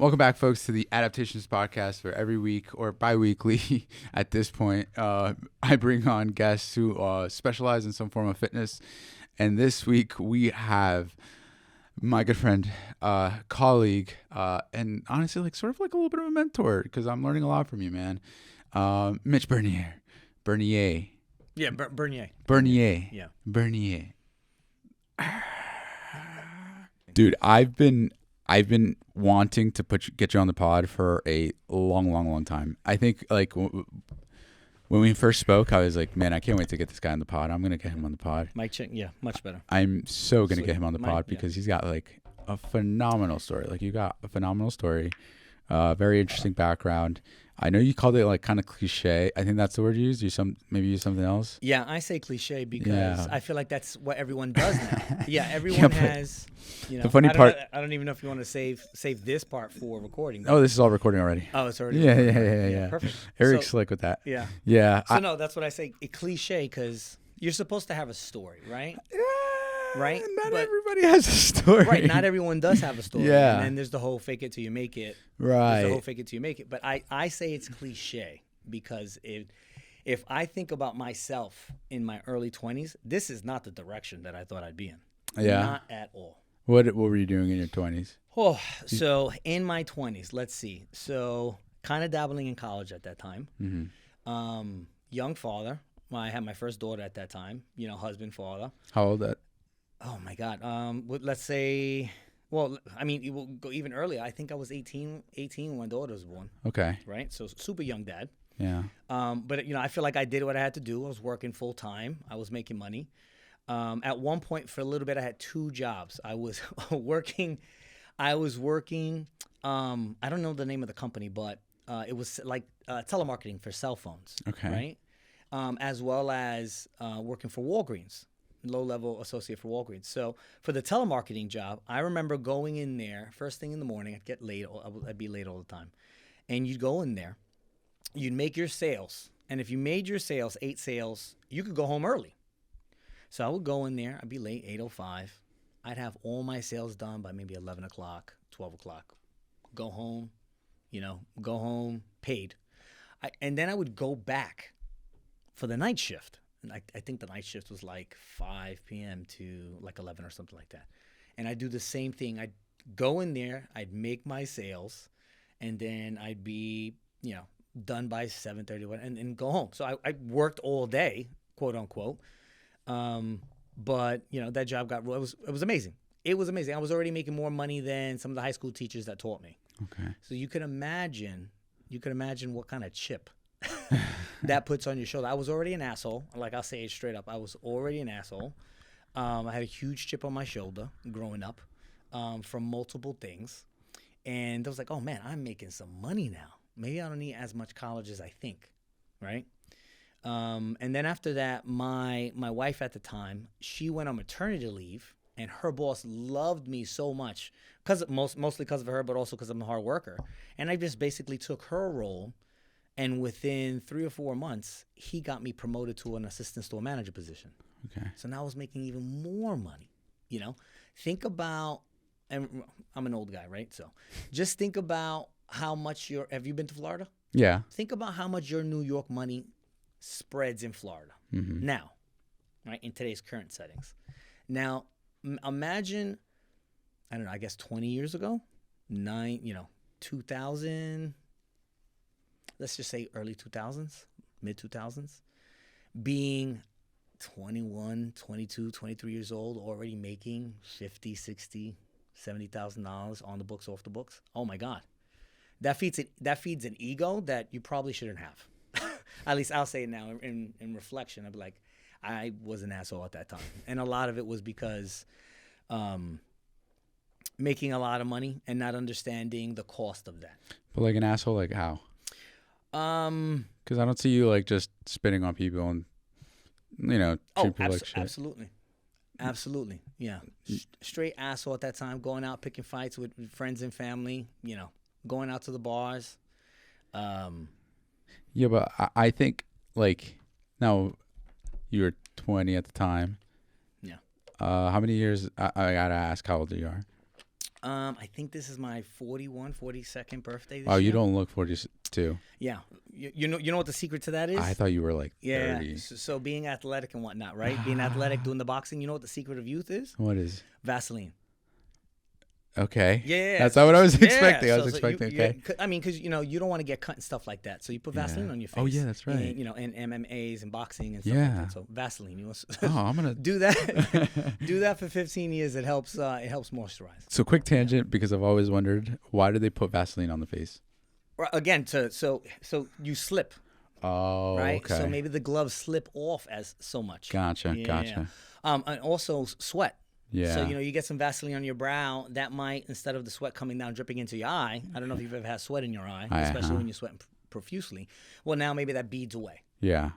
Welcome back, folks, to the Adaptations Podcast, where every week or bi-weekly at this point, I bring on guests who specialize in some form of fitness. And this week we have my good friend, colleague, and honestly, like sort of like a little bit of a mentor because I'm learning a lot from you, man. Mitch Bernier. Yeah, Bernier. Yeah. Bernier. Dude, I've been wanting to get you on the pod for a long time. I think like when we first spoke, I was like, man, I can't wait to get this guy on the pod. I'm gonna get him on the pod. Mike check, yeah, much better. I'm so gonna get him on the pod Mike, because he's got like a phenomenal story. Like you got a phenomenal story, very interesting background. I know you called it like kind of cliche. I think that's the word you used. Maybe use something else. Yeah, I say cliche because I feel like that's what everyone does now. Yeah, Yeah, everyone has. You know, the funny part. I don't even know if you want to save this part for recording. Oh, this is all recording already. Oh, it's already. Yeah. Perfect. Eric's slick with that. Yeah. Yeah. So no, that's what I say. A cliche because you're supposed to have a story, right? Right? Not But- everybody has a story. Right. Not everyone does have a story. Yeah. And then there's the whole fake it till you make it. Right. There's the whole fake it till you make it. But I say it's cliche because if I think about myself in my early 20s, this is not the direction that I thought I'd be in. Yeah. Not at all. What were you doing in your 20s? Oh, so in my 20s, let's see. So kind of dabbling in college at that time. Mm-hmm. Young father. Well, I had my first daughter at that time. Husband, father. How old that? Oh my God. Let's say, well, I mean, it will go even earlier. I think I was 18 when my daughter was born. Okay. Right. So super young dad. Yeah. But I feel like I did what I had to do. I was working full time. I was making money. At one point for a little bit, I had two jobs. I was working. I don't know the name of the company, but it was like telemarketing for cell phones. Okay. Right. As well as working for Walgreens. Low-level associate for Walgreens. So for the telemarketing job, I remember going in there first thing in the morning. I'd get late. I'd be late all the time. And you'd go in there. You'd make your sales. And if you made your sales, 8 sales, you could go home early. So I would go in there. I'd be late, 8:05. I'd have all my sales done by maybe 11 o'clock, 12 o'clock. Go home, paid. And then I would go back for the night shift. I think the night shift was like 5 p.m. to like 11 or something like that. And I'd do the same thing. I'd go in there, I'd make my sales, and then I'd be, done by 7:30 and go home. So I worked all day, quote unquote. But, that job it was amazing. It was amazing. I was already making more money than some of the high school teachers that taught me. Okay. So you could imagine what kind of chip that puts on your shoulder. I was already an asshole. Like, I'll say it straight up. I was already an asshole. I had a huge chip on my shoulder growing up from multiple things. And I was like, oh, man, I'm making some money now. Maybe I don't need as much college as I think, right? And then after that, my wife at the time, she went on maternity leave. And her boss loved me so much, mostly because of her, but also because I'm a hard worker. And I just basically took her role. And within 3 or 4 months, he got me promoted to an assistant store manager position. Okay. So now I was making even more money. Think about, and I'm an old guy, right? So just think about how much have you been to Florida? Yeah. Think about how much your New York money spreads in Florida now, right? In today's current settings. Now, imagine, I don't know, I guess 20 years ago, 2000, let's just say early 2000s, mid 2000s, being 21, 22, 23 years old, already making $50, $60, $70,000 on the books, off the books. Oh my God. That feeds an ego that you probably shouldn't have. At least I'll say it now in reflection. I'll be like, I was an asshole at that time. And a lot of it was because making a lot of money and not understanding the cost of that. But like an asshole, like how? Because I don't see you like just spitting on people and treat people like shit. Absolutely. Yeah. Straight asshole at that time, going out, picking fights with friends and family, going out to the bars. Yeah, but I think like now you were 20 at the time. Yeah. How many years? I gotta ask how old you are. I think this is my 42nd birthday this Oh, year. you don't look 42. Yeah. You know what the secret to that is? I thought you were like Yeah. 30. So being athletic and whatnot, right? Being athletic, doing the boxing, you know what the secret of youth is? What is? Vaseline. Okay. Yeah. That's not what I was Yeah, expecting. I was so expecting, you, okay. I mean, because, you don't want to get cut and stuff like that. So you put Vaseline on your face. Oh, yeah, that's right. And, in MMAs and boxing and stuff Yeah. like that. So Vaseline. Oh, I'm going to do that. Do that for 15 years. It helps moisturize. So quick tangent, because I've always wondered, why do they put Vaseline on the face? Again, so you slip. Oh, right. okay. So maybe the gloves slip off as so much. Gotcha. And also sweat. Yeah. So, you get some Vaseline on your brow. That might, instead of the sweat coming down, dripping into your eye. I don't know if you've ever had sweat in your eye, especially when you're sweating profusely. Well, now maybe that beads away. Yeah.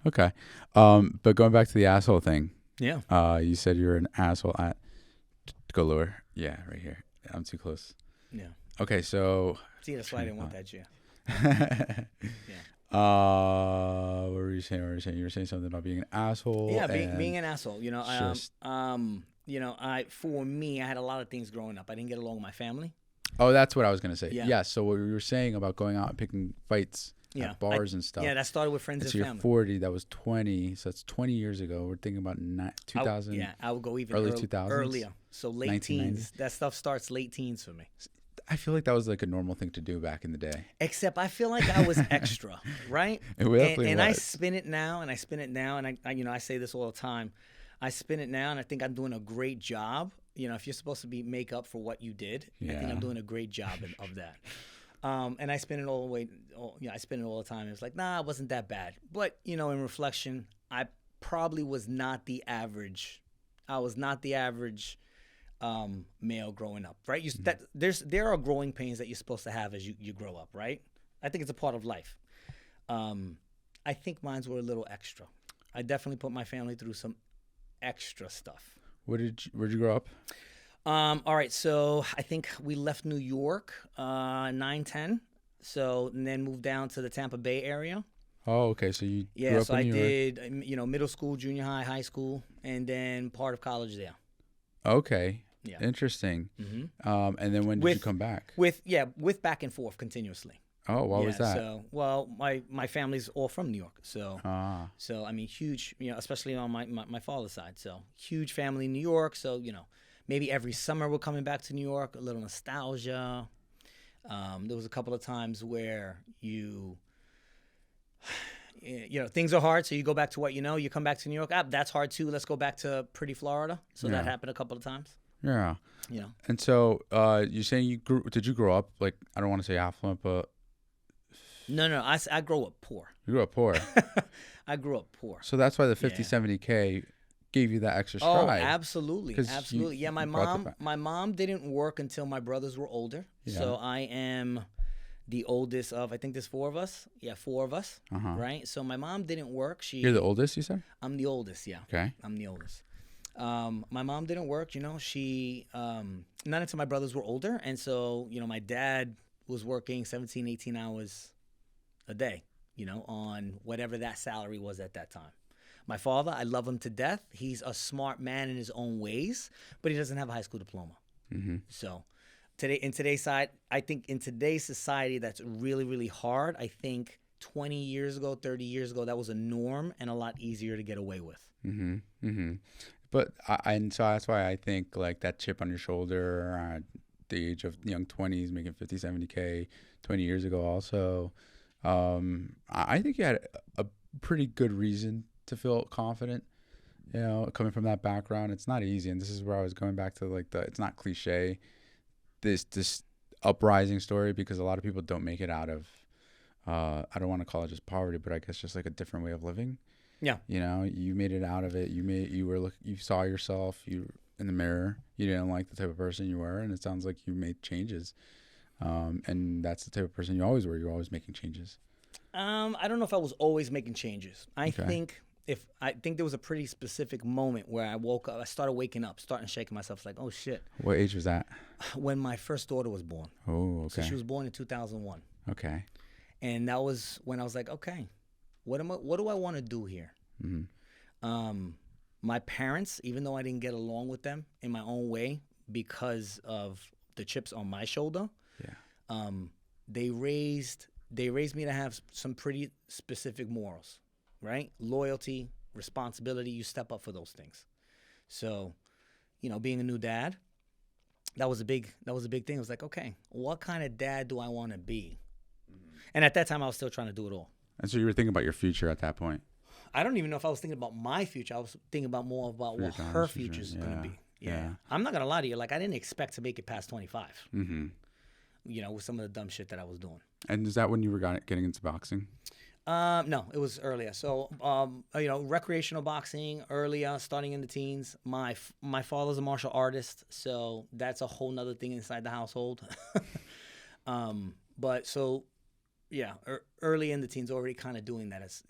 Okay. But going back to the asshole thing. Yeah. You said you're an asshole at. Go lower. Yeah, right here. I'm too close. Yeah. Okay, so. See, that's why I didn't want that chair. What were you saying? You were saying something about being an asshole. Yeah, being an asshole. For me, I had a lot of things growing up. I didn't get along with my family. Oh, that's what I was gonna say. Yeah. So what you were saying about going out and picking fights at bars and stuff. Yeah, that started with friends and so family. You're 40. That was 20. So that's 20 years ago. We're thinking about 2000. I would go even early 2000s. Earlier. So late teens. That stuff starts late teens for me. I feel like that was like a normal thing to do back in the day. Except I feel like I was extra, right? It definitely and was. I spin it now, and I say this all the time. I spin it now, and I think I'm doing a great job. If you're supposed to make up for what you did, I think I'm doing a great job of that. And I spin it all the way. I spin it all the time. It's like, nah, it wasn't that bad. But in reflection, I probably was not the average. I was not the average male growing up, right? There are growing pains that you're supposed to have as you grow up, right? I think it's a part of life. I think mines were a little extra. I definitely put my family through some extra stuff. Where'd you grow up? All right, so I think we left New York 9-10, and then moved down to the Tampa Bay area. Oh, okay. So you grew up in New York. did middle school, junior high, high school, and then part of college there. Okay. Yeah. Interesting. Mm-hmm. And then when did you come back? With back and forth continuously. Oh, why was that? So, my family's all from New York, so I mean, huge, especially on my father's side. So huge family in New York. So maybe every summer we're coming back to New York. A little nostalgia. There was a couple of times where things are hard, so you go back to what you know. You come back to New York. That's hard too. Let's go back to pretty Florida. So that happened a couple of times. Yeah. And so you're saying did you grow up, like, I don't want to say affluent, but. No. I grew up poor. You grew up poor. I grew up poor. So that's why the 70K gave you that extra stride. Oh, absolutely. Absolutely. My mom didn't work until my brothers were older. Yeah. So I am the oldest of, I think there's 4 of us. Yeah, 4 of us. Right? So my mom didn't work. You're the oldest, you said? I'm the oldest, yeah. Okay. I'm the oldest. My mom didn't work, she, not until my brothers were older. And so, my dad was working 17, 18 hours a day, on whatever that salary was at that time. My father, I love him to death. He's a smart man in his own ways, but he doesn't have a high school diploma. Mm-hmm. So in today's society, that's really, really hard. I think 20 years ago, 30 years ago, that was a norm and a lot easier to get away with. Mm-hmm. Mm-hmm. But so that's why I think like that chip on your shoulder at the age of young 20s, making 50, 70K 20 years ago also, I think you had a pretty good reason to feel confident, coming from that background. It's not easy. And this is where I was going back to like it's not cliche, this uprising story, because a lot of people don't make it out of, I don't want to call it just poverty, but I guess just like a different way of living. Yeah. You made it out of it. You saw yourself, in the mirror. You didn't like the type of person you were. And it sounds like you made changes. And that's the type of person you always were. You're always making changes. I don't know if I was always making changes. I think there was a pretty specific moment where I woke up. I started waking up, starting shaking myself. It's like, oh shit. What age was that? When my first daughter was born. Oh, okay. So she was born in 2001. Okay. And that was when I was like, okay, what do I want to do here? Mm-hmm. My parents, even though I didn't get along with them in my own way, because of the chips on my shoulder. Yeah. They raised me to have some pretty specific morals, right? Loyalty, responsibility. You step up for those things. So, being a new dad, that was a big thing. It was like, okay, what kind of dad do I want to be? And at that time, I was still trying to do it all. And so you were thinking about your future at that point. I don't even know if I was thinking about my future. I was thinking about more about what her future is going to be. Yeah. I'm not going to lie to you. Like, I didn't expect to make it past 25. Mm-hmm. With some of the dumb shit that I was doing. And is that when you were getting into boxing? No, it was earlier. So, recreational boxing earlier, starting in the teens. My father's a martial artist, so that's a whole nother thing inside the household. Early in the teens, already kind of doing that as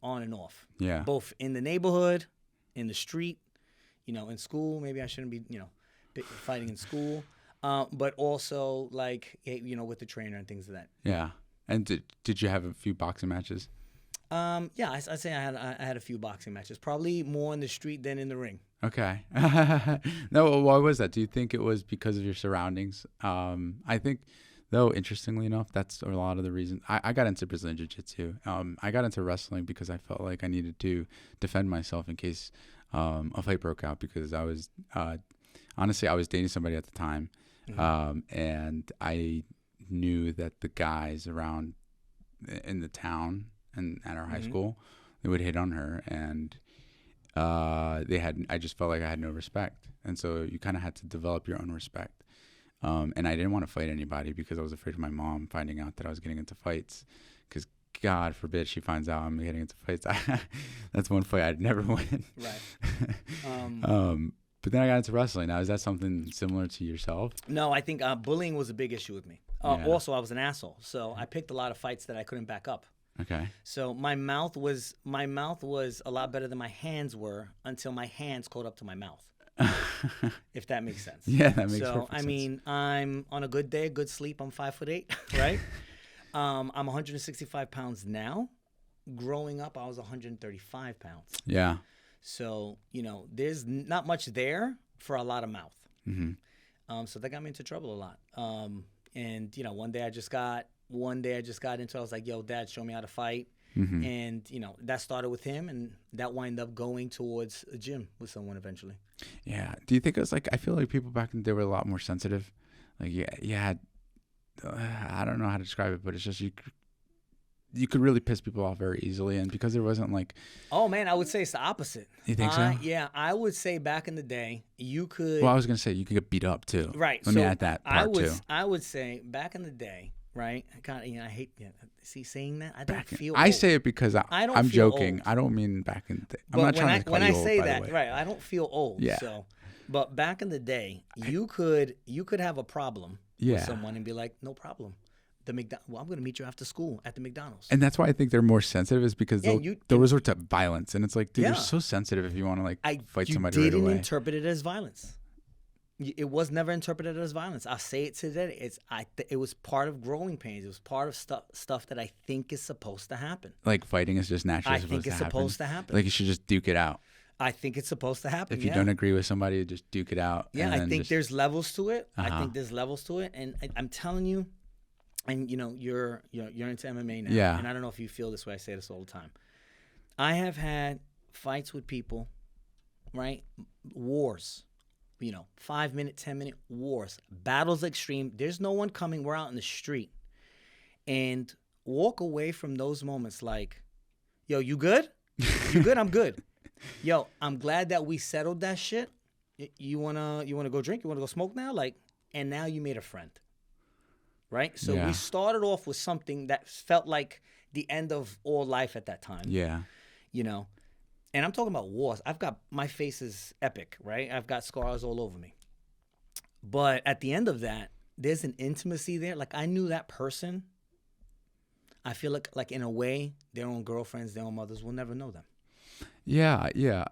on and off. Yeah. Both in the neighborhood, in the street, in school. Maybe I shouldn't be fighting in school. But also with the trainer and things like that. Yeah. And did you have a few boxing matches? I'd say I had a few boxing matches. Probably more in the street than in the ring. Okay. No, why was that? Do you think it was because of your surroundings? I think, though, interestingly enough, that's a lot of the reason. I got into Brazilian Jiu-Jitsu. I got into wrestling because I felt like I needed to defend myself in case a fight broke out, because I was honestly, I was dating somebody at the time. Mm-hmm. And I knew that the guys around in the town and at our high school, they would hit on her, and I just felt like I had no respect. And so you kind of had to develop your own respect. And I didn't want to fight anybody because I was afraid of my mom finding out that I was getting into fights, because God forbid she finds out I'm getting into fights. That's one fight I'd never win. Right. But then I got into wrestling. Now, is that something similar to yourself? No, I think bullying was a big issue with me. Also, I was an asshole, so I picked a lot of fights that I couldn't back up. Okay. So my mouth was a lot better than my hands were until my hands caught up to my mouth. If that makes sense. Yeah, that makes sense. So, I mean, I'm on a good day, good sleep, I'm 5'8", right? I'm 165 pounds now. Growing up, I was 135 pounds. Yeah. So, there's not much there for a lot of mouth. Mm-hmm. So that got me into trouble a lot. And, one day I just got into, I was like, yo, Dad, show me how to fight. Mm-hmm. And, that started with him, and that wound up going towards a gym with someone eventually. Yeah. Do you think it was I feel like people back in the day were a lot more sensitive. Like, yeah, I don't know how to describe it, but it's just you could really piss people off very easily. And because there wasn't Oh, man, I would say it's the opposite. You think so? Yeah, I would say back in the day, you could... Well, I was going to say you could get beat up, too. Right. Let me add that part, too. I would say back in the day, right? I hate... saying that? I don't feel I old. say it because I'm joking. Old. I don't mean back in the day. I'm not trying to call you old, by the way. When I say that, right, I don't feel old. Yeah. So, but back in the day, you could have a problem with someone and be like, no problem. I'm going to meet you after school at the McDonald's. And that's why I think they're more sensitive, is because they'll resort to violence. And it's like, dude, you're so sensitive if you want to fight somebody right away. You didn't interpret it as violence. It was never interpreted as violence. I'll say it today. It was part of growing pains. It was part of stuff that I think is supposed to happen. Like fighting is just naturally supposed to happen. Like you should just duke it out. I think it's supposed to happen. If you don't agree with somebody, just duke it out. Yeah, I think there's levels to it. I think there's levels to it, and I'm telling you, and you're into MMA now. Yeah. And I don't know if you feel this way. I say this all the time. I have had fights with people, right? Wars. 5-minute, 10-minute wars, battles extreme. There's no one coming. We're out in the street, and walk away from those moments like, yo, you good? You good? I'm good. Yo, I'm glad that we settled that shit. You wanna go drink? You wanna go smoke now? And now you made a friend, right? So we started off with something that felt like the end of all life at that time. Yeah. And I'm talking about wars. My face is epic, right? I've got scars all over me. But at the end of that, there's an intimacy there. Like, I knew that person. I feel like in a way, their own girlfriends, their own mothers will never know them. Yeah.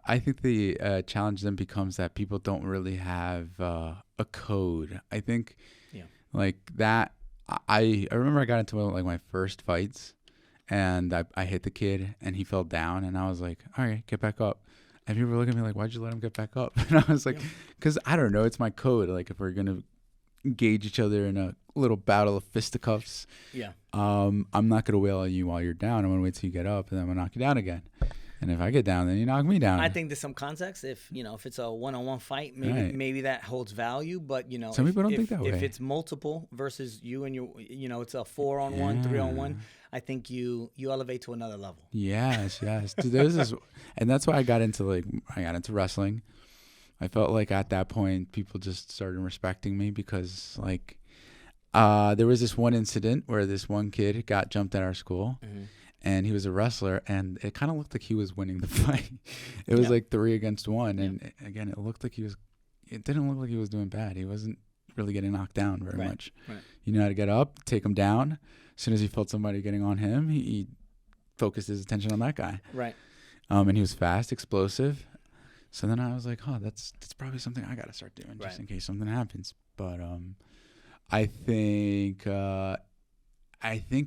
I think the challenge then becomes that people don't really have a code. I think like that. I remember I got into my first fights. And I hit the kid, and he fell down, and I was like, all right, get back up. And people were looking at me like, why'd you let him get back up? And I was like, because I don't know. It's my code. Like, if we're going to engage each other in a little battle of fisticuffs, I'm not going to wail on you while you're down. I'm going to wait till you get up, and then I'm going to knock you down again. And if I get down, then you knock me down. I think there's some context. If it's a one-on-one fight, maybe that holds value. But some people don't think that way. If it's multiple versus you and it's a 4-on-1, 3-on-1. I think you elevate to another level. Yes. Dude, there's this, and that's why I got into wrestling. I felt like at that point people just started respecting me because there was this one incident where this one kid got jumped at our school. Mm-hmm. And he was a wrestler, and it kind of looked like he was winning the fight. It was like 3 against 1, and again, it didn't look like he was doing bad. He wasn't really getting knocked down very much. Right. He knew how to get up, take him down. As soon as he felt somebody getting on him, he focused his attention on that guy. Right. And he was fast, explosive. So then I was like, that's probably something I got to start doing just in case something happens. But I think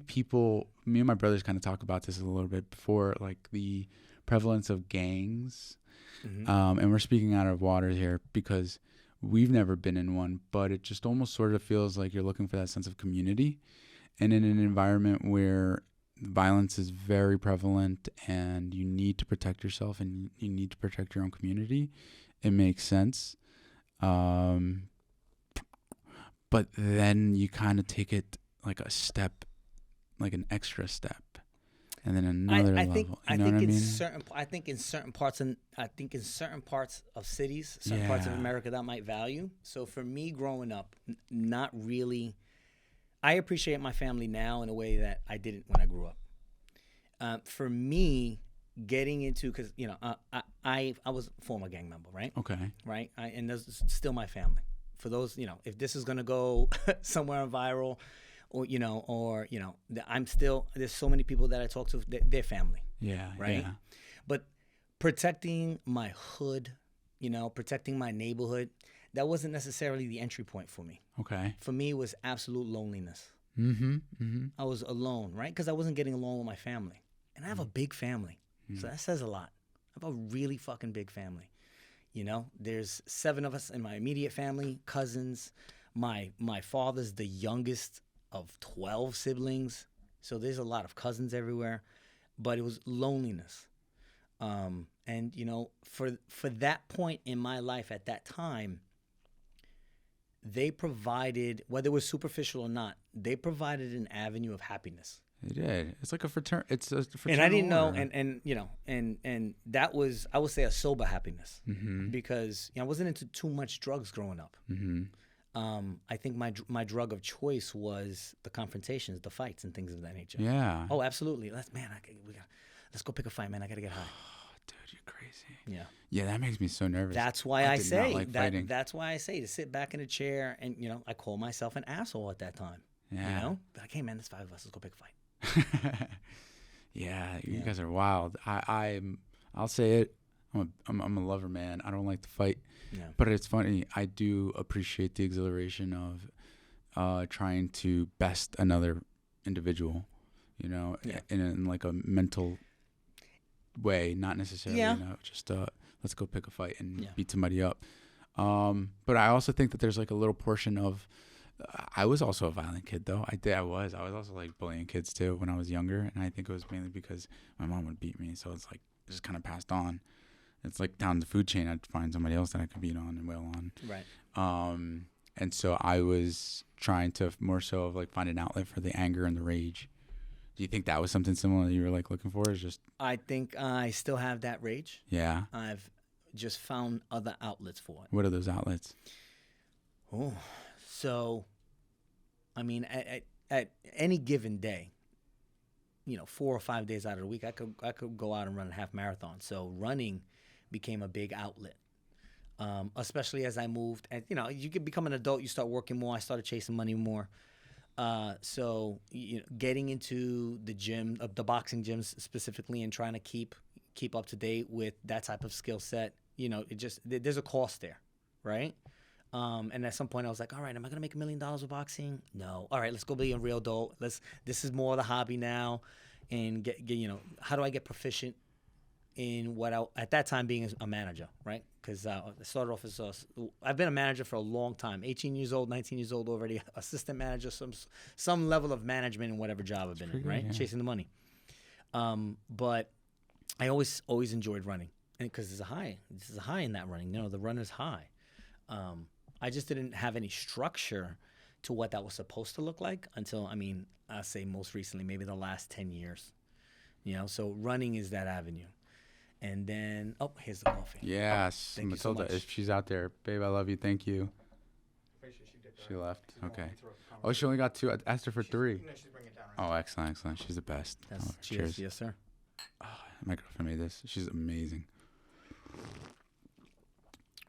people, me and my brothers kind of talk about this a little bit before, like the prevalence of gangs. Mm-hmm. And we're speaking out of water here because we've never been in one, but it just almost sort of feels like you're looking for that sense of community. And in an environment where violence is very prevalent and you need to protect yourself and you need to protect your own community, it makes sense. But then you kind of take it like a step, like an extra step, and then another level. I think in certain parts of cities, certain parts of America that might value. So for me, growing up, not really. I appreciate my family now in a way that I didn't when I grew up. For me, getting into because I was a former gang member, right? Okay. Right, and that's still my family. For those, if this is gonna go somewhere viral, or I'm still, there's so many people that I talk to, they're family. Yeah. Right. Yeah. But protecting my hood, protecting my neighborhood, that wasn't necessarily the entry point for me. Okay. For me, it was absolute loneliness. Mm-hmm. Mm-hmm. I was alone, right? Because I wasn't getting along with my family, and I have a big family, so that says a lot. I have a really fucking big family. There's 7 of us in my immediate family, cousins. My father's the youngest of 12 siblings, so there's a lot of cousins everywhere. But it was loneliness, and for that point in my life at that time, they provided, whether it was superficial or not, they provided an avenue of happiness. They did. It's like a fraternity. It's a fraternal and I didn't know, order. and that was, I would say, a sober happiness, mm-hmm. because I wasn't into too much drugs growing up. Mm-hmm. I think my drug of choice was the confrontations, the fights, and things of that nature. Yeah. Oh, absolutely. Let's go pick a fight, man. I gotta get high. Dude, you're crazy. Yeah. Yeah, that makes me so nervous. That's why I say that's why I say to sit back in a chair and I call myself an asshole at that time. Yeah. Like, hey man, there's 5 of us. Let's go pick a fight. Yeah, you guys are wild. I'll say it. I'm a lover, man. I don't like to fight. Yeah. But it's funny. I do appreciate the exhilaration of trying to best another individual, in like a mental way, not necessarily, just let's go pick a fight and beat somebody up. But I also think that there's like a little portion of, I was also a violent kid though. I was also like bullying kids too when I was younger. And I think it was mainly because my mom would beat me. So it's like, just kind of passed on. It's like down the food chain, I'd find somebody else that I could beat on and wail on. Right. And so I was trying to more so of like find an outlet for the anger and the rage. Do you think that was something similar that you were like looking for? Is just? I think I still have that rage. Yeah. I've just found other outlets for it. What are those outlets? Oh, so, I mean, at any given day, 4 or 5 days out of the week, I could go out and run a half marathon. So running became a big outlet, especially as I moved. And you can become an adult, you start working more. I started chasing money more. So getting into the gym, the boxing gyms specifically, and trying to keep up to date with that type of skill set. There's a cost there, right? And at some point I was like, all right, am I going to make $1 million with boxing? No. All right, let's go be a real adult. This is more of the hobby now. And get how do I get proficient in what at that time being a manager, right? Because I started off as I've been a manager for a long time, 18 years old, 19 years old already, assistant manager, some level of management in whatever job I've been in, right? Chasing the money. But I always enjoyed running, and because there's a high in that running. The runner's high. I just didn't have any structure to what that was supposed to look like until, I say most recently, maybe the last 10 years. So running is that avenue. And then, here's the coffee. Yes. Thank you Matilda, so much. if she's out there, babe, I love you. Thank you. She left. Okay. Oh, she only got 2. I asked her for 3. No, she's bringing it down right Oh, excellent. She's the best. Cheers. Yes, sir. Oh, my girlfriend made this. She's amazing.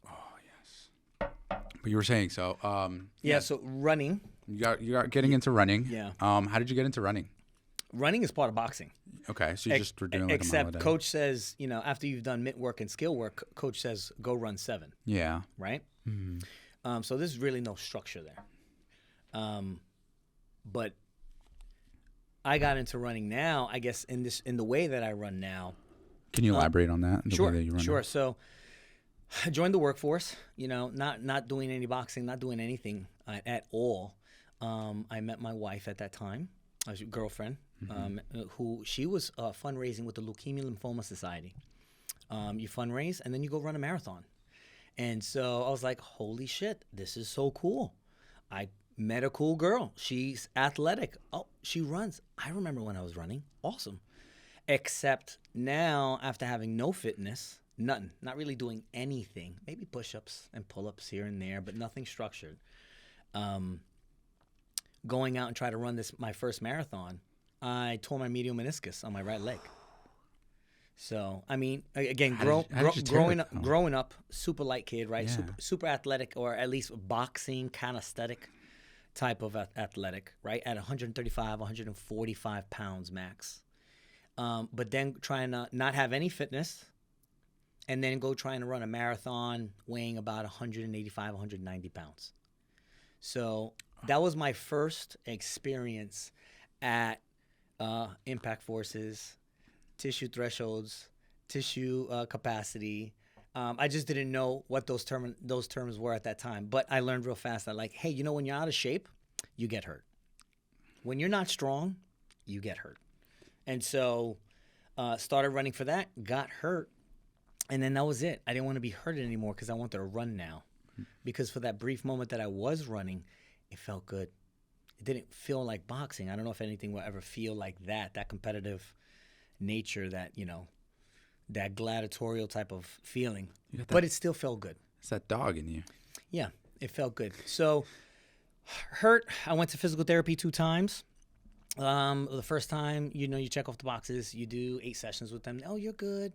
Oh, yes. But you were saying, so. So running. You got getting into running. Yeah. How did you get into running? Running is part of boxing. Okay, so you just were doing like a mile a Except day. coach says, after you've done mitt work and skill work, coach says go run 7. Yeah. Right? Mm-hmm. So there's really no structure there. But I got into running now, I guess, in the way that I run now. Can you elaborate on that? Sure. Way that you run Sure. now? So I joined the workforce, not doing any boxing, not doing anything at all. I met my wife at that time, a girlfriend, who she was fundraising with the Leukemia Lymphoma Society. You fundraise and then you go run a marathon. And so I was like, holy shit, this is so cool. I met a cool girl. She's athletic. Oh, she runs. I remember when I was running. Awesome. Except now, after having no fitness, nothing, not really doing anything, maybe push-ups and pull-ups here and there, but nothing structured. Going out and try to run my first marathon, I tore my medial meniscus on my right leg. So, again, growing up, super light kid, right? Yeah. Super athletic, or at least boxing, kinesthetic type of athletic, right? At 135, 145 pounds max. But then trying to not have any fitness, and then go trying to run a marathon weighing about 185, 190 pounds. So that was my first experience at impact forces, tissue thresholds, tissue capacity. I just didn't know what those terms were at that time. But I learned real fast that, like, hey, when you're out of shape, you get hurt. When you're not strong, you get hurt. And so started running for that, got hurt, and then that was it. I didn't want to be hurt anymore because I wanted to run now. Because for that brief moment that I was running, it felt good. It didn't feel like boxing. I don't know if anything will ever feel like that competitive nature, that, that gladiatorial type of feeling. But it still felt good. It's that dog in you. Yeah, it felt good. So, hurt. I went to physical therapy 2 times. The first time, you check off the boxes. You do 8 sessions with them. Oh, you're good.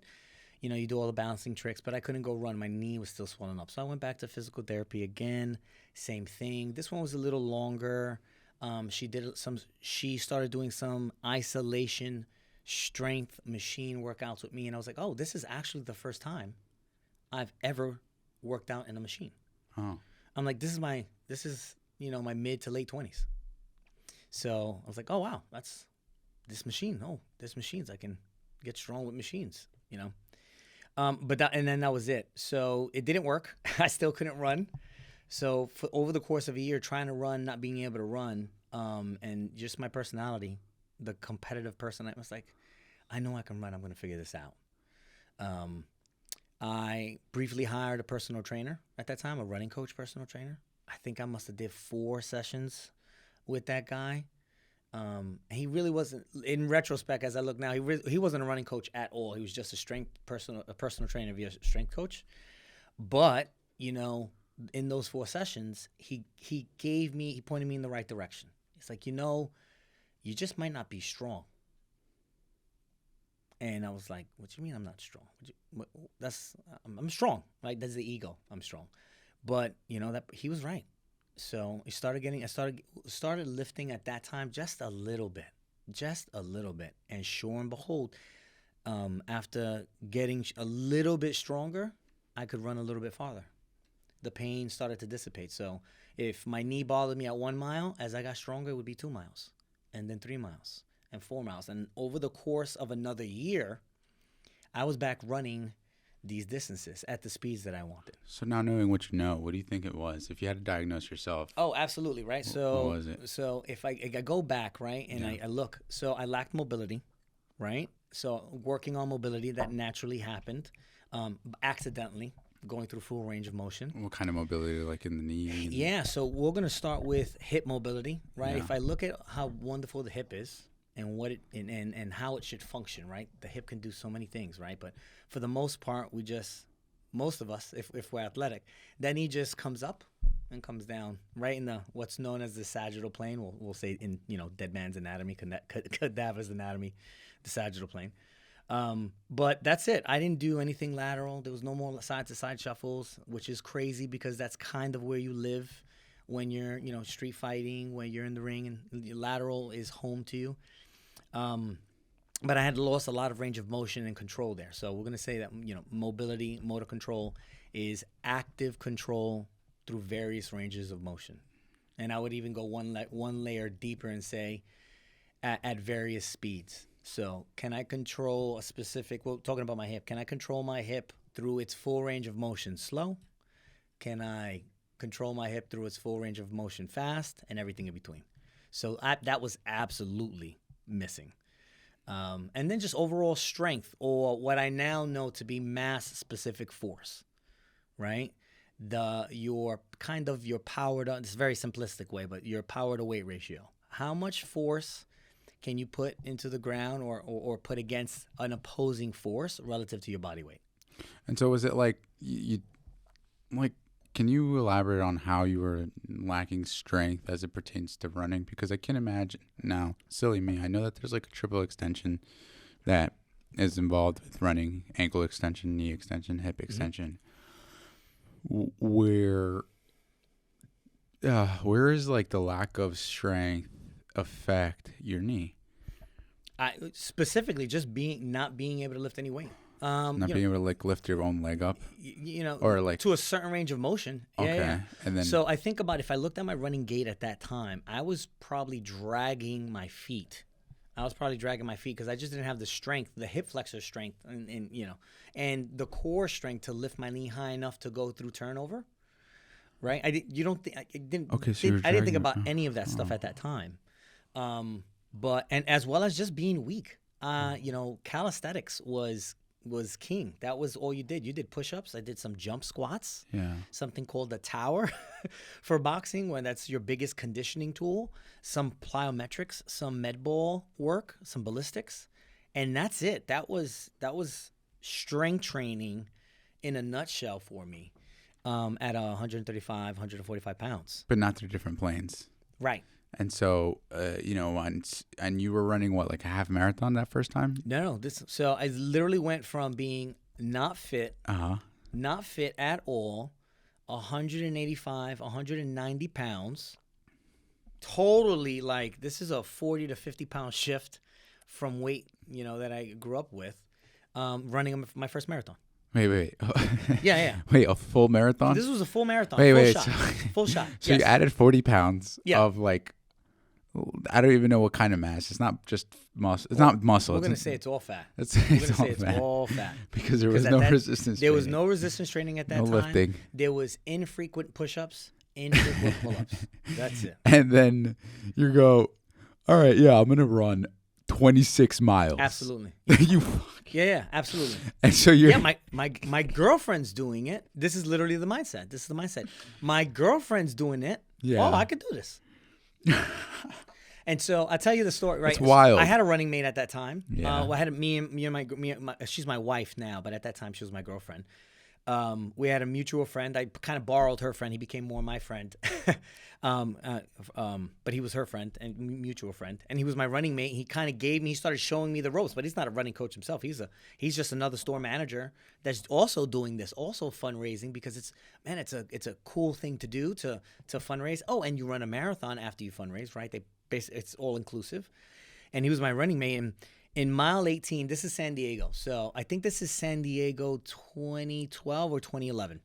You do all the balancing tricks, but I couldn't go run. My knee was still swelling up. So I went back to physical therapy again. Same thing. This one was a little longer. She started doing some isolation strength machine workouts with me, and I was like, oh, this is actually the first time I've ever worked out in a machine. Oh. I'm like, this is my my mid to late 20s. So I was like, oh wow, that's this machine. Oh, there's machines. I can get strong with machines, and then that was it. So it didn't work. I still couldn't run. So for over the course of a year, trying to run, not being able to run, and just my personality, the competitive person, I was like, I know I can run. I'm going to figure this out. I briefly hired a personal trainer at that time, a running coach personal trainer. I think I must have did 4 sessions with that guy. He really wasn't, in retrospect, as I look now, he wasn't a running coach at all. He was just a personal trainer via strength coach. But, in those 4 sessions, he pointed me in the right direction. It's like, you just might not be strong. And I was like, what do you mean I'm not strong? I'm strong, right? That's the ego. I'm strong. But, that he was right. So I started lifting at that time just a little bit. And sure and behold, after getting a little bit stronger, I could run a little bit farther. The pain started to dissipate. So if my knee bothered me at 1 mile, as I got stronger, it would be 2 miles, and then 3 miles, and 4 miles. And over the course of another year, I was back running these distances at the speeds that I wanted. So now knowing what you know, what do you think it was? If you had to diagnose yourself. Oh, absolutely, right? What was it? So if I go back, right, and I look, so I lacked mobility, right? So working on mobility, that naturally happened, accidentally, going through full range of motion. What kind of mobility, like in the knee? Yeah, so we're going to start with hip mobility, right? Yeah. If I look at how wonderful the hip is and what it and how it should function, right? The hip can do so many things, right? But for the most part, most of us, if we're athletic, that knee just comes up and comes down, right in the what's known as the sagittal plane. We'll say in dead man's anatomy, cadaver's anatomy, the sagittal plane. But that's it. I didn't do anything lateral. There was no more side-to-side shuffles, which is crazy because that's kind of where you live when you're, street fighting, when you're in the ring, and lateral is home to you. But I had lost a lot of range of motion and control there. So we're going to say that, mobility, motor control is active control through various ranges of motion. And I would even go one layer deeper and say at various speeds. So can I control a specific, well, talking about my hip, can I control my hip through its full range of motion slow? Can I control my hip through its full range of motion fast, and everything in between? So that was absolutely missing. And then just overall strength, or what I now know to be mass-specific force, right? Your power to, it's a very simplistic way, but your power to weight ratio. How much force can you put into the ground or put against an opposing force relative to your body weight? And so was it like can you elaborate on how you were lacking strength as it pertains to running? Because I can imagine now, silly me, I know that there's like a triple extension that is involved with running: ankle extension, knee extension, hip extension. Where is like the lack of strength affect your knee? Specifically, just not being able to lift any weight. Not being able to like lift your own leg up, or like to a certain range of motion. Okay, yeah. And then so I think about if I looked at my running gait at that time, I was probably dragging my feet. Because I just didn't have the strength, the hip flexor strength, and the core strength to lift my knee high enough to go through turnover. Right? I didn't think about any of that stuff at that time. But as well as just being weak, calisthenics was king. That was all you did. You did push-ups. I did some jump squats. Yeah. Something called the tower for boxing, when that's your biggest conditioning tool. Some plyometrics, some med ball work, some ballistics, and that's it. That was strength training in a nutshell for me. At 135, 145 pounds. But not through different planes. Right. And so, and you were running what, like a half marathon that first time? No. So I literally went from being not fit at all, 185, 190 pounds, totally like this is a 40 to 50 pound shift from weight, that I grew up with, running my first marathon. Wait. Yeah. Wait, a full marathon? This was a full marathon. Full shot. So you added 40 pounds of like, I don't even know what kind of mass. It's not just muscle. It's not muscle. We're going to say it's all fat. It's all fat. Because there was no resistance training. There was no resistance training at that time. No lifting. There was infrequent push-ups, infrequent pull-ups. That's it. And then you go, all right, yeah, I'm going to run 26 miles. Absolutely. Yeah, absolutely. And so you're... Yeah, my girlfriend's doing it. This is literally the mindset. My girlfriend's doing it. Yeah. Oh, I could do this. And so I'll tell you the story, right? It's wild. I had a running mate at that time. Yeah. I had me and my she's my wife now, but at that time she was my girlfriend. We had a mutual friend. I kind of borrowed her friend. He became more my friend. But he was her friend and mutual friend. And he was my running mate. He started showing me the ropes, but he's not a running coach himself. He's just another store manager that's also doing this, also fundraising, because it's a cool thing to do to fundraise. Oh, and you run a marathon after you fundraise, right? It's all inclusive. And he was my running mate. And in mile 18, this is San Diego. So I think this is San Diego 2012 or 2011.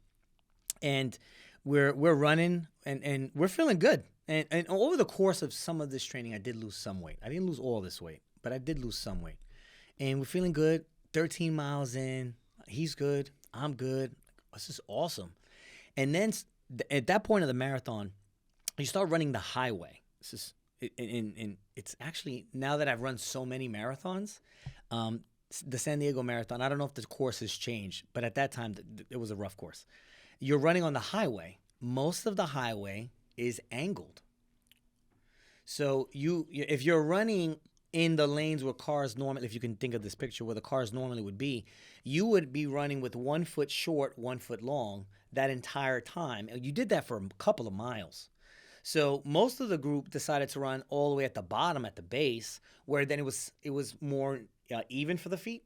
And we're running and we're feeling good. And over the course of some of this training, I did lose some weight. I didn't lose all this weight, but I did lose some weight. And we're feeling good. 13 miles in. He's good. I'm good. This is awesome. And then at that point of the marathon, you start running the highway. This is it's actually, now that I've run so many marathons, the San Diego Marathon, I don't know if the course has changed, but at that time, it was a rough course. You're running on the highway. Most of the highway is angled. So if you're running in the lanes where cars normally, if you can think of this picture where the cars normally would be, you would be running with 1 foot short, 1 foot long that entire time. And you did that for a couple of miles. So most of the group decided to run all the way at the bottom, at the base, where then it was more even for the feet.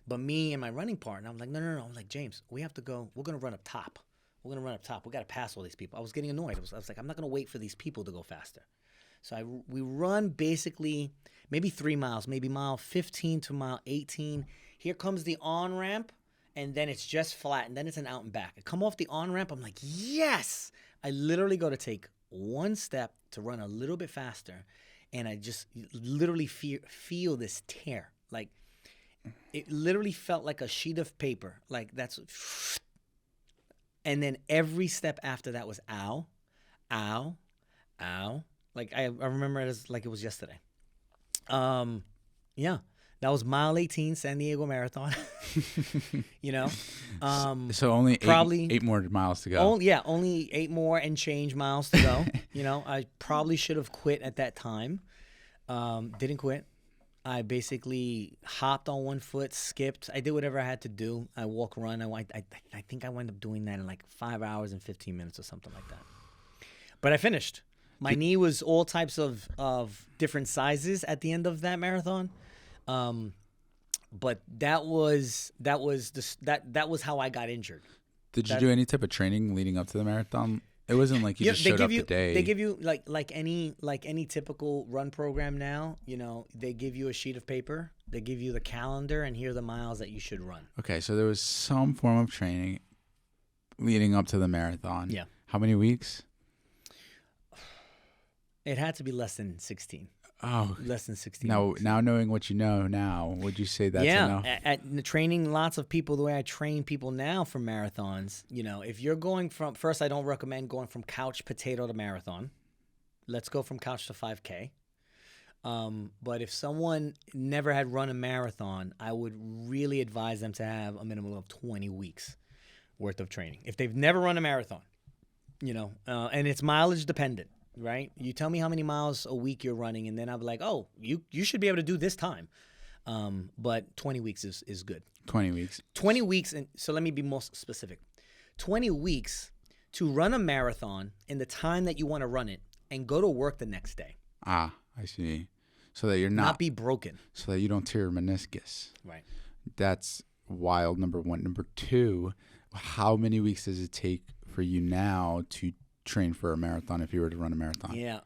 But me and my running partner, I'm like, no. I'm like, James, we have to go. We're going to run up top. We're going to run up top. We got to pass all these people. I was getting annoyed. I was like, I'm not going to wait for these people to go faster. So we run basically maybe 3 miles, maybe mile 15 to mile 18. Here comes the on-ramp, and then it's just flat, and then it's an out and back. I come off the on-ramp. I'm like, yes! I literally go to take one step to run a little bit faster, and I just literally feel this tear. Like, it literally felt like a sheet of paper. Like, that's... And then every step after that was ow, ow, ow. Like, I remember it as like it was yesterday. Yeah. That was mile 18, San Diego Marathon. You know? So only eight more miles to go. Only 8 more and change miles to go. You know, I probably should have quit at that time. Didn't quit. I basically hopped on 1 foot, skipped. I did whatever I had to do. I walk, run. I think I wound up doing that in like 5 hours and 15 minutes or something like that. But I finished. My knee was all types of different sizes at the end of that marathon. But that was how I got injured. Did you do any type of training leading up to the marathon? It wasn't like you just showed up the day. They give you like any typical run program now, you know, they give you a sheet of paper, they give you the calendar, and here are the miles that you should run. Okay, so there was some form of training leading up to the marathon. Yeah. How many weeks? It had to be less than 16. Oh, less than 16. Now knowing what you know now, would you say that's enough? Yeah, at training lots of people the way I train people now for marathons, you know, if you're going from, first, I don't recommend going from couch potato to marathon. Let's go from couch to 5K. But if someone never had run a marathon, I would really advise them to have a minimum of 20 weeks worth of training. If they've never run a marathon, you know, and it's mileage dependent. Right? You tell me how many miles a week you're running, and then I'll be like, oh, you should be able to do this time. But 20 weeks is good. 20 weeks. 20 weeks, and so let me be more specific. 20 weeks to run a marathon in the time that you want to run it and go to work the next day. Ah, I see. So that you're not be broken. So that you don't tear your meniscus. Right. That's wild, number one. Number two, how many weeks does it take for you now to train for a marathon if you were to run a marathon? Yeah,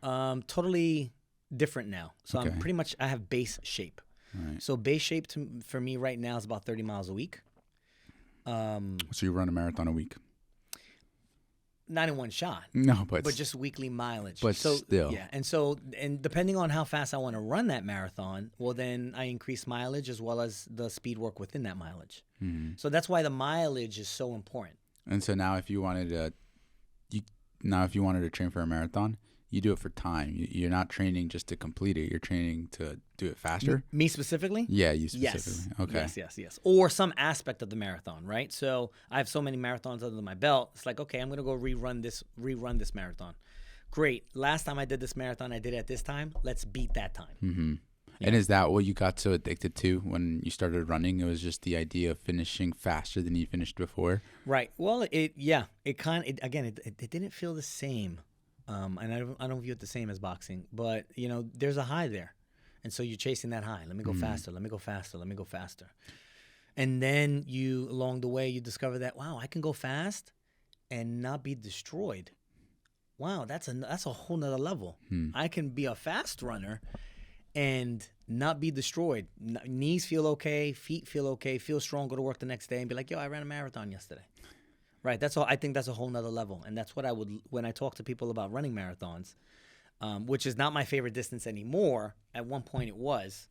totally different now. So Okay. I have base shape. Right. So base shape for me right now is about 30 miles a week. So you run a marathon a week? Not in one shot. No, but just weekly mileage. But still. Yeah. And depending on how fast I want to run that marathon, well, then I increase mileage as well as the speed work within that mileage. Mm-hmm. So that's why the mileage is so important. And so now if you wanted to train for a marathon, you do it for time. You're not training just to complete it. You're training to do it faster. Me specifically? Yeah, you specifically. Yes. Okay. Yes. Or some aspect of the marathon, right? So I have so many marathons under my belt. It's like, okay, I'm going to go rerun this marathon. Great. Last time I did this marathon, I did it at this time. Let's beat that time. Mm-hmm. Yeah. And is that what you got so addicted to when you started running? It was just the idea of finishing faster than you finished before? Right. Well, it didn't feel the same. And I don't view it the same as boxing, but you know, there's a high there. And so you're chasing that high. Let me go faster. Let me go faster. Let me go faster. And then along the way, you discover that, wow, I can go fast and not be destroyed. Wow, that's a whole nother level. I can be a fast runner and not be destroyed. Knees feel okay, feet feel okay, feel strong, go to work the next day and be like, yo, I ran a marathon yesterday. Right, that's all. I think that's a whole nother level. And that's what I would, when I talk to people about running marathons, which is not my favorite distance anymore. At one point it was.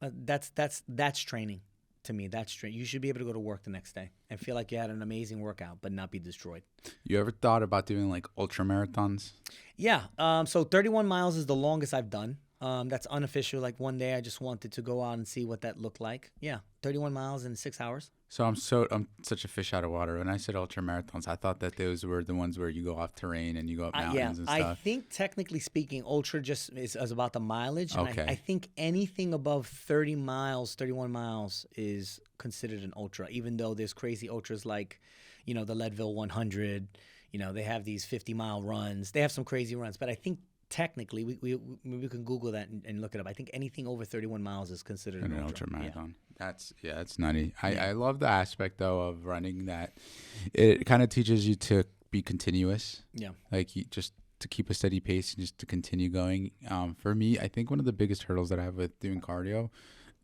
That's training. To me, that's training. You should be able to go to work the next day and feel like you had an amazing workout, but not be destroyed. You ever thought about doing like ultra marathons? Yeah. So 31 miles is the longest I've done. That's unofficial. Like one day I just wanted to go out and see what that looked like. Yeah. 31 miles in 6 hours. So I'm such a fish out of water. When I said ultra marathons, I thought that those were the ones where you go off terrain and you go up mountains and stuff. I think technically speaking, ultra just is about the mileage. And Okay. I think anything above 30 miles, 31 miles is considered an ultra, even though there's crazy ultras like, the Leadville 100. They have these 50-mile runs. They have some crazy runs. But I think technically, we can Google that and look it up. I think anything over 31 miles is considered an ultra marathon. Yeah. That's nutty. I love the aspect though of running that it kind of teaches you to be continuous. Yeah. Like just to keep a steady pace and just to continue going. For me, I think one of the biggest hurdles that I have with doing cardio,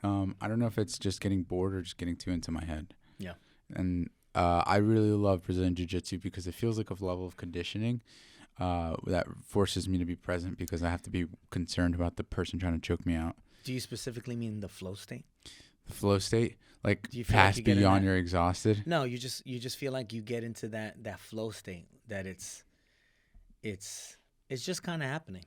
I don't know if it's just getting bored or just getting too into my head. Yeah. And I really love Brazilian Jiu-Jitsu because it feels like a level of conditioning that forces me to be present because I have to be concerned about the person trying to choke me out. Do you specifically mean the flow state? The flow state, like Do you feel past like you get beyond in that? you're exhausted. No, you just feel like you get into that flow state, that it's just kind of happening.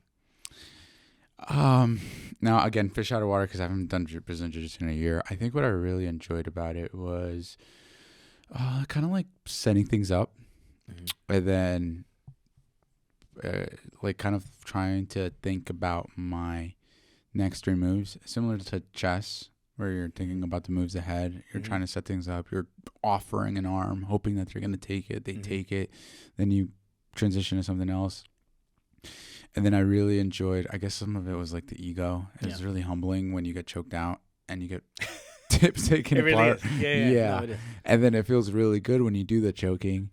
Now again, fish out of water because I haven't done Brazilian Jiu-Jitsu in a year. I think what I really enjoyed about it was kind of like setting things up, and then like kind of trying to think about my next 3 moves, similar to chess, where you're thinking about the moves ahead. You're trying to set things up. You're offering an arm, hoping that they're going to take it. They take it. Then you transition to something else. And then I really enjoyed, I guess some of it was like the ego. It was really humbling when you get choked out and you get tips taken apart. Really is. Yeah. No, it is. And then it feels really good when you do the choking.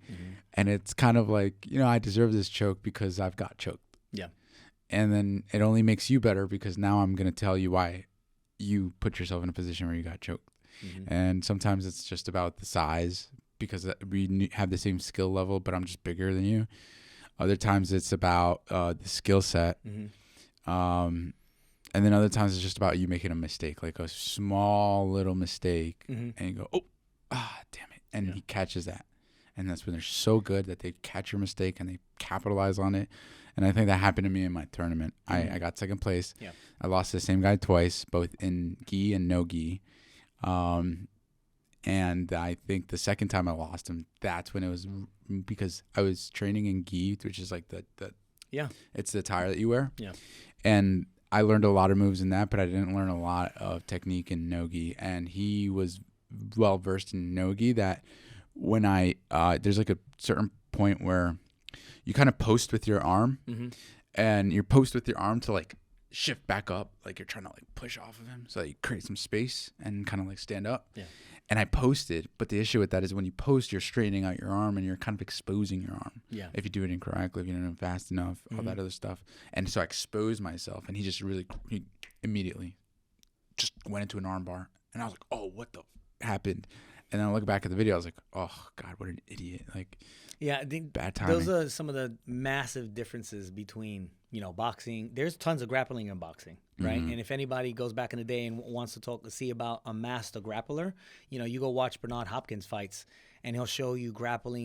And it's kind of like, I deserve this choke because I've got choked. Yeah. And then it only makes you better because now I'm going to tell you why you put yourself in a position where you got choked. And sometimes it's just about the size because we have the same skill level, but I'm just bigger than you. Other times it's about the skill set. And then other times it's just about you making a mistake, like a small little mistake. And you go, damn it. And he catches that. And that's when they're so good that they catch your mistake and they capitalize on it. And I think that happened to me in my tournament. I got second place. Yeah. I lost to the same guy twice, both in gi and no gi. And I think the second time I lost him, that's when it was because I was training in gi, which is like it's the attire that you wear. Yeah. And I learned a lot of moves in that, but I didn't learn a lot of technique in no gi. And he was well versed in no gi that when there's like a certain point where you kind of post with your arm and you post with your arm to like shift back up. Like you're trying to like push off of him so that you create some space and kind of like stand up. Yeah. And I posted, but the issue with that is when you post, you're straightening out your arm and you're kind of exposing your arm. Yeah. If you do it incorrectly, if you don't do it fast enough, all that other stuff. And so I exposed myself and he immediately just went into an arm bar. And I was like, oh, what the happened? And then I look back at the video, I was like, oh, God, what an idiot. Like, yeah, I think bad timing. Those are some of the massive differences between, boxing. There's tons of grappling in boxing, right? And if anybody goes back in the day and wants to see about a master grappler, you go watch Bernard Hopkins fights and he'll show you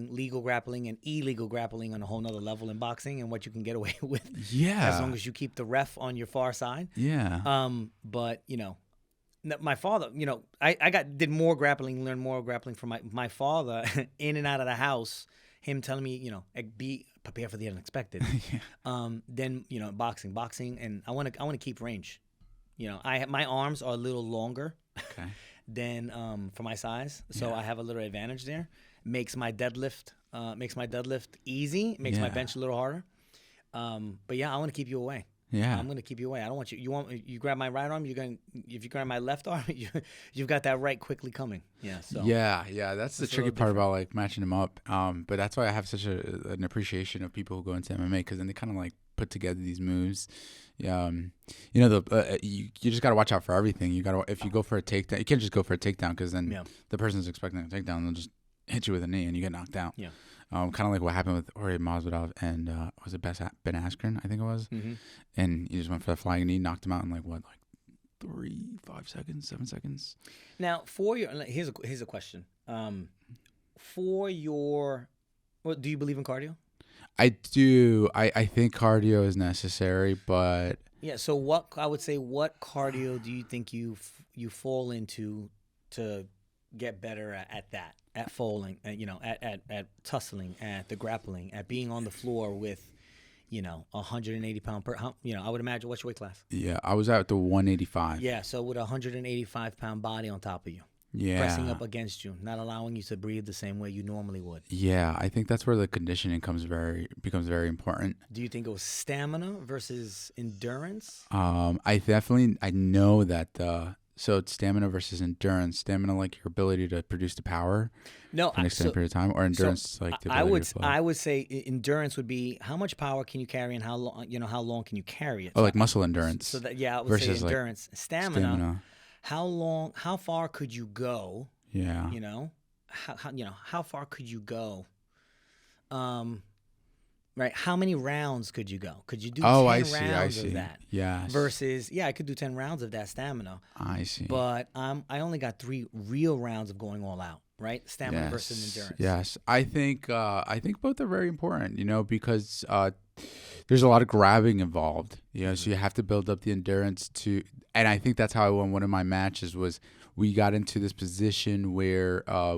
legal grappling and illegal grappling on a whole nother level in boxing and what you can get away with. Yeah. As long as you keep the ref on your far side. Yeah. But, my father, I did more grappling, learned more grappling from my father in and out of the house. Him telling me, be prepared for the unexpected. Then boxing, and I want to keep range. My arms are a little longer than for my size, so I have a little advantage there. Makes my deadlift easy. Makes my bench a little harder. But yeah, I want to keep you away. Yeah, I'm going to keep you away. I don't want you. You grab my right arm. If you grab my left arm, you've got that right quickly coming. Yeah. So yeah. That's the tricky part about like matching them up. But that's why I have such an appreciation of people who go into MMA because then they kind of like put together these moves. You just got to watch out for everything. If you go for a takedown, you can't just go for a takedown because then the person's expecting a takedown. They'll just hit you with a knee and you get knocked out. Yeah. Kind of like what happened with Jorge Masvidal and was it Ben Askren? I think it was. And he just went for the flying knee, knocked him out in like 5 seconds, 7 seconds. Now, here's a question. For your, do you believe in cardio? I do. I think cardio is necessary, but yeah. So what cardio do you think you fall into to get better at that, at falling, at tussling, at the grappling, at being on the floor with, 180 pound I would imagine, what's your weight class? Yeah, I was at the 185. Yeah, so with a 185 pound body on top of you. Yeah. Pressing up against you, not allowing you to breathe the same way you normally would. Yeah, I think that's where the conditioning becomes very important. Do you think it was stamina versus endurance? I know that so it's stamina versus endurance. Stamina, like your ability to produce the power for an extended period of time, or endurance, like the ability to flow. I would say endurance would be how much power can you carry and how long can you carry it. Oh, like muscle endurance. So that I would say endurance. Like stamina. How far could you go? Yeah. How far could you go? Right. How many rounds could you go? Could you do 10 rounds of that? Yes. Versus, I could do 10 rounds of that stamina. I see. But I only got 3 real rounds of going all out. Right. Stamina versus endurance. Yes. I think both are very important, because there's a lot of grabbing involved, so you have to build up the endurance and I think that's how I won one of my matches. Was we got into this position where I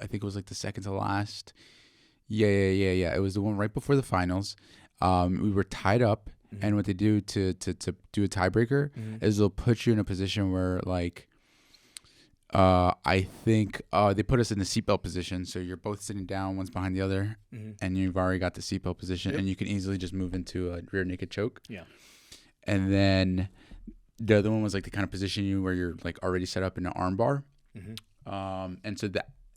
think it was like the second to last. Yeah. It was the one right before the finals. We were tied up, and what they do to do a tiebreaker is they'll put you in a position where, like, I think they put us in the seatbelt position, so you're both sitting down, one's behind the other, and you've already got the seatbelt position, and you can easily just move into a rear naked choke. Yeah. And then the other one was like the kind of position you where you're like already set up in an arm bar. And so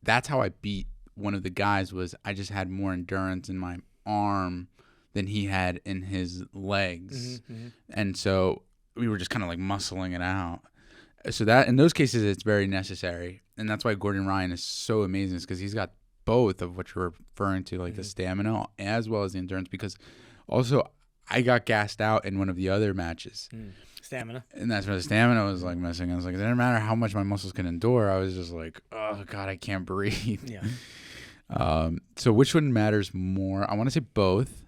that's how I beat one of the guys. Was I just had more endurance in my arm than he had in his legs. And so we were just kind of like muscling it out. So that in those cases, it's very necessary. And that's why Gordon Ryan is so amazing, is because he's got both of what you're referring to, like the stamina as well as the endurance. Because also I got gassed out in one of the other matches. Stamina. And that's where the stamina was like missing. I was like, it didn't matter how much my muscles can endure. I was just like, oh God, I can't breathe. Yeah. So which one matters more? I want to say both.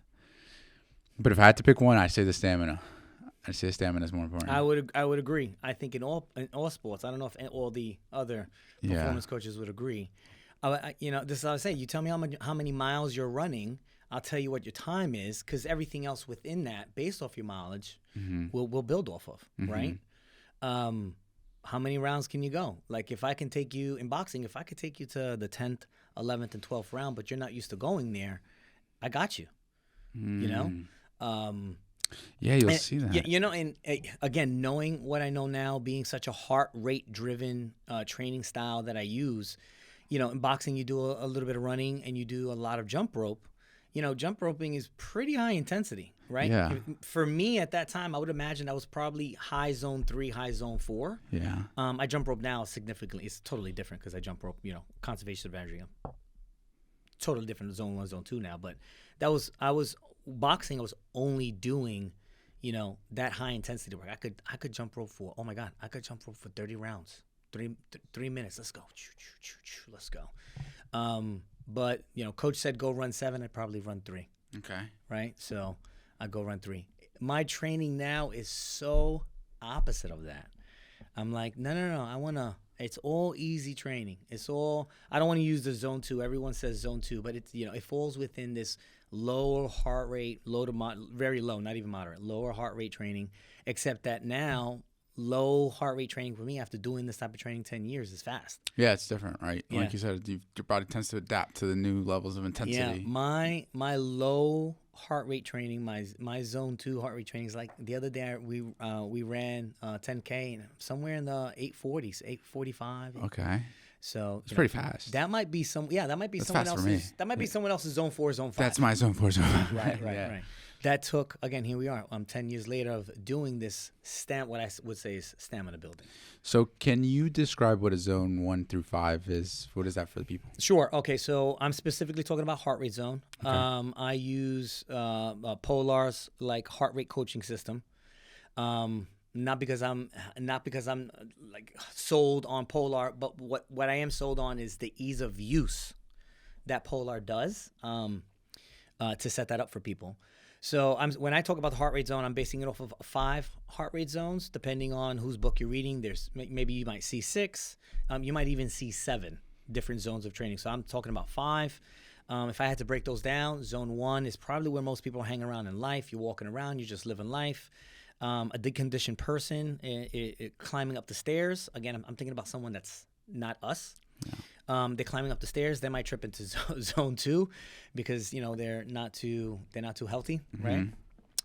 But if I had to pick one, I'd say the stamina. I'd say stamina is more important. I would agree. I think in all sports, I don't know if all the other performance coaches would agree. This is what I was saying. You tell me how many miles you're running, I'll tell you what your time is, because everything else within that, based off your mileage, we'll build off of, right? How many rounds can you go? Like if I can take you in boxing, if I could take you to the 10th, 11th, and 12th round, but you're not used to going there, I got you. Yeah, you'll see that. And again, knowing what I know now, being such a heart rate driven training style that I use, in boxing you do a little bit of running and you do a lot of jump rope. Jump roping is pretty high intensity, right? Yeah. For me at that time, I would imagine I was probably high zone 3, high zone 4. Yeah. I jump rope now significantly. It's totally different because I jump rope, conservation advantage. Totally different zone 1, zone 2 now. But boxing, I was only doing, that high intensity work. I could jump rope for, oh my God, I could jump rope for 30 rounds, 3 minutes. Let's go. Let's go. But, coach said go run 7. I'd probably run 3. Okay. Right? So I go run 3. My training now is so opposite of that. I'm like, no. It's all easy training. I don't want to use the zone 2. Everyone says zone 2, but it's, it falls within this lower heart rate, very low, not even moderate, lower heart rate training, except that now low heart rate training for me after doing this type of training 10 years is fast. Yeah, it's different, right? Yeah. Like you said, your body tends to adapt to the new levels of intensity. Yeah, my low heart rate training, my zone 2 heart rate training is like the other day we ran 10K somewhere in the 840s, 845. Okay. So it's pretty fast. That might be someone else's. That might be someone else's zone 4, zone 5. That's my zone 4, zone 5. Right. That took, again, here we are, 10 years later of doing this, what I would say is stamina building. So can you describe what a zone 1 through 5 is? What is that for the people? Sure. Okay, so I'm specifically talking about heart rate zone. Okay. I use Polar's heart rate coaching system. Not because I'm like sold on Polar, but what I am sold on is the ease of use that Polar does to set that up for people. So when I talk about the heart rate zone, I'm basing it off of 5 heart rate zones, depending on whose book you're reading. There's maybe you might see 6, you might even see 7 different zones of training. So I'm talking about 5. If I had to break those down, zone 1 is probably where most people are hanging around in life. You're walking around, you're just living life. A deconditioned person climbing up the stairs. Again, I'm thinking about someone that's not us. Yeah. They're climbing up the stairs. They might trip into zone 2 because they're not too healthy, mm-hmm. right?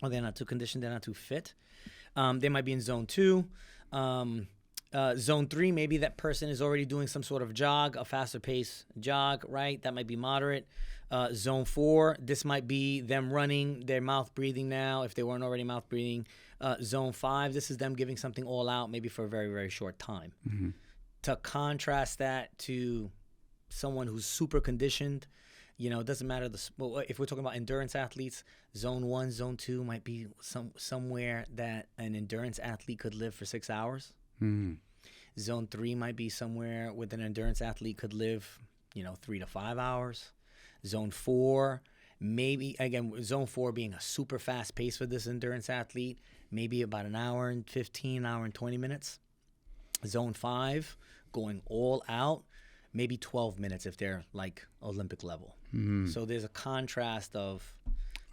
Or they're not too conditioned. They're not too fit. They might be in zone 2. Zone 3, maybe that person is already doing some sort of jog, a faster pace jog, right? That might be moderate. Zone 4, this might be them running, their mouth breathing now, if they weren't already mouth breathing. Zone 5, this is them giving something all out, maybe for a very, very short time. Mm-hmm. To contrast that to someone who's super conditioned, it doesn't matter. If we're talking about endurance athletes, zone 1, zone 2 might be somewhere that an endurance athlete could live for 6 hours. Mm-hmm. Zone 3 might be somewhere with an endurance athlete could live, 3 to 5 hours. Zone 4, maybe, again, zone 4 being a super fast pace for this endurance athlete, maybe about an hour and 15, hour and 20 minutes. Zone 5, going all out, maybe 12 minutes if they're like Olympic level. Mm-hmm. So there's a contrast of,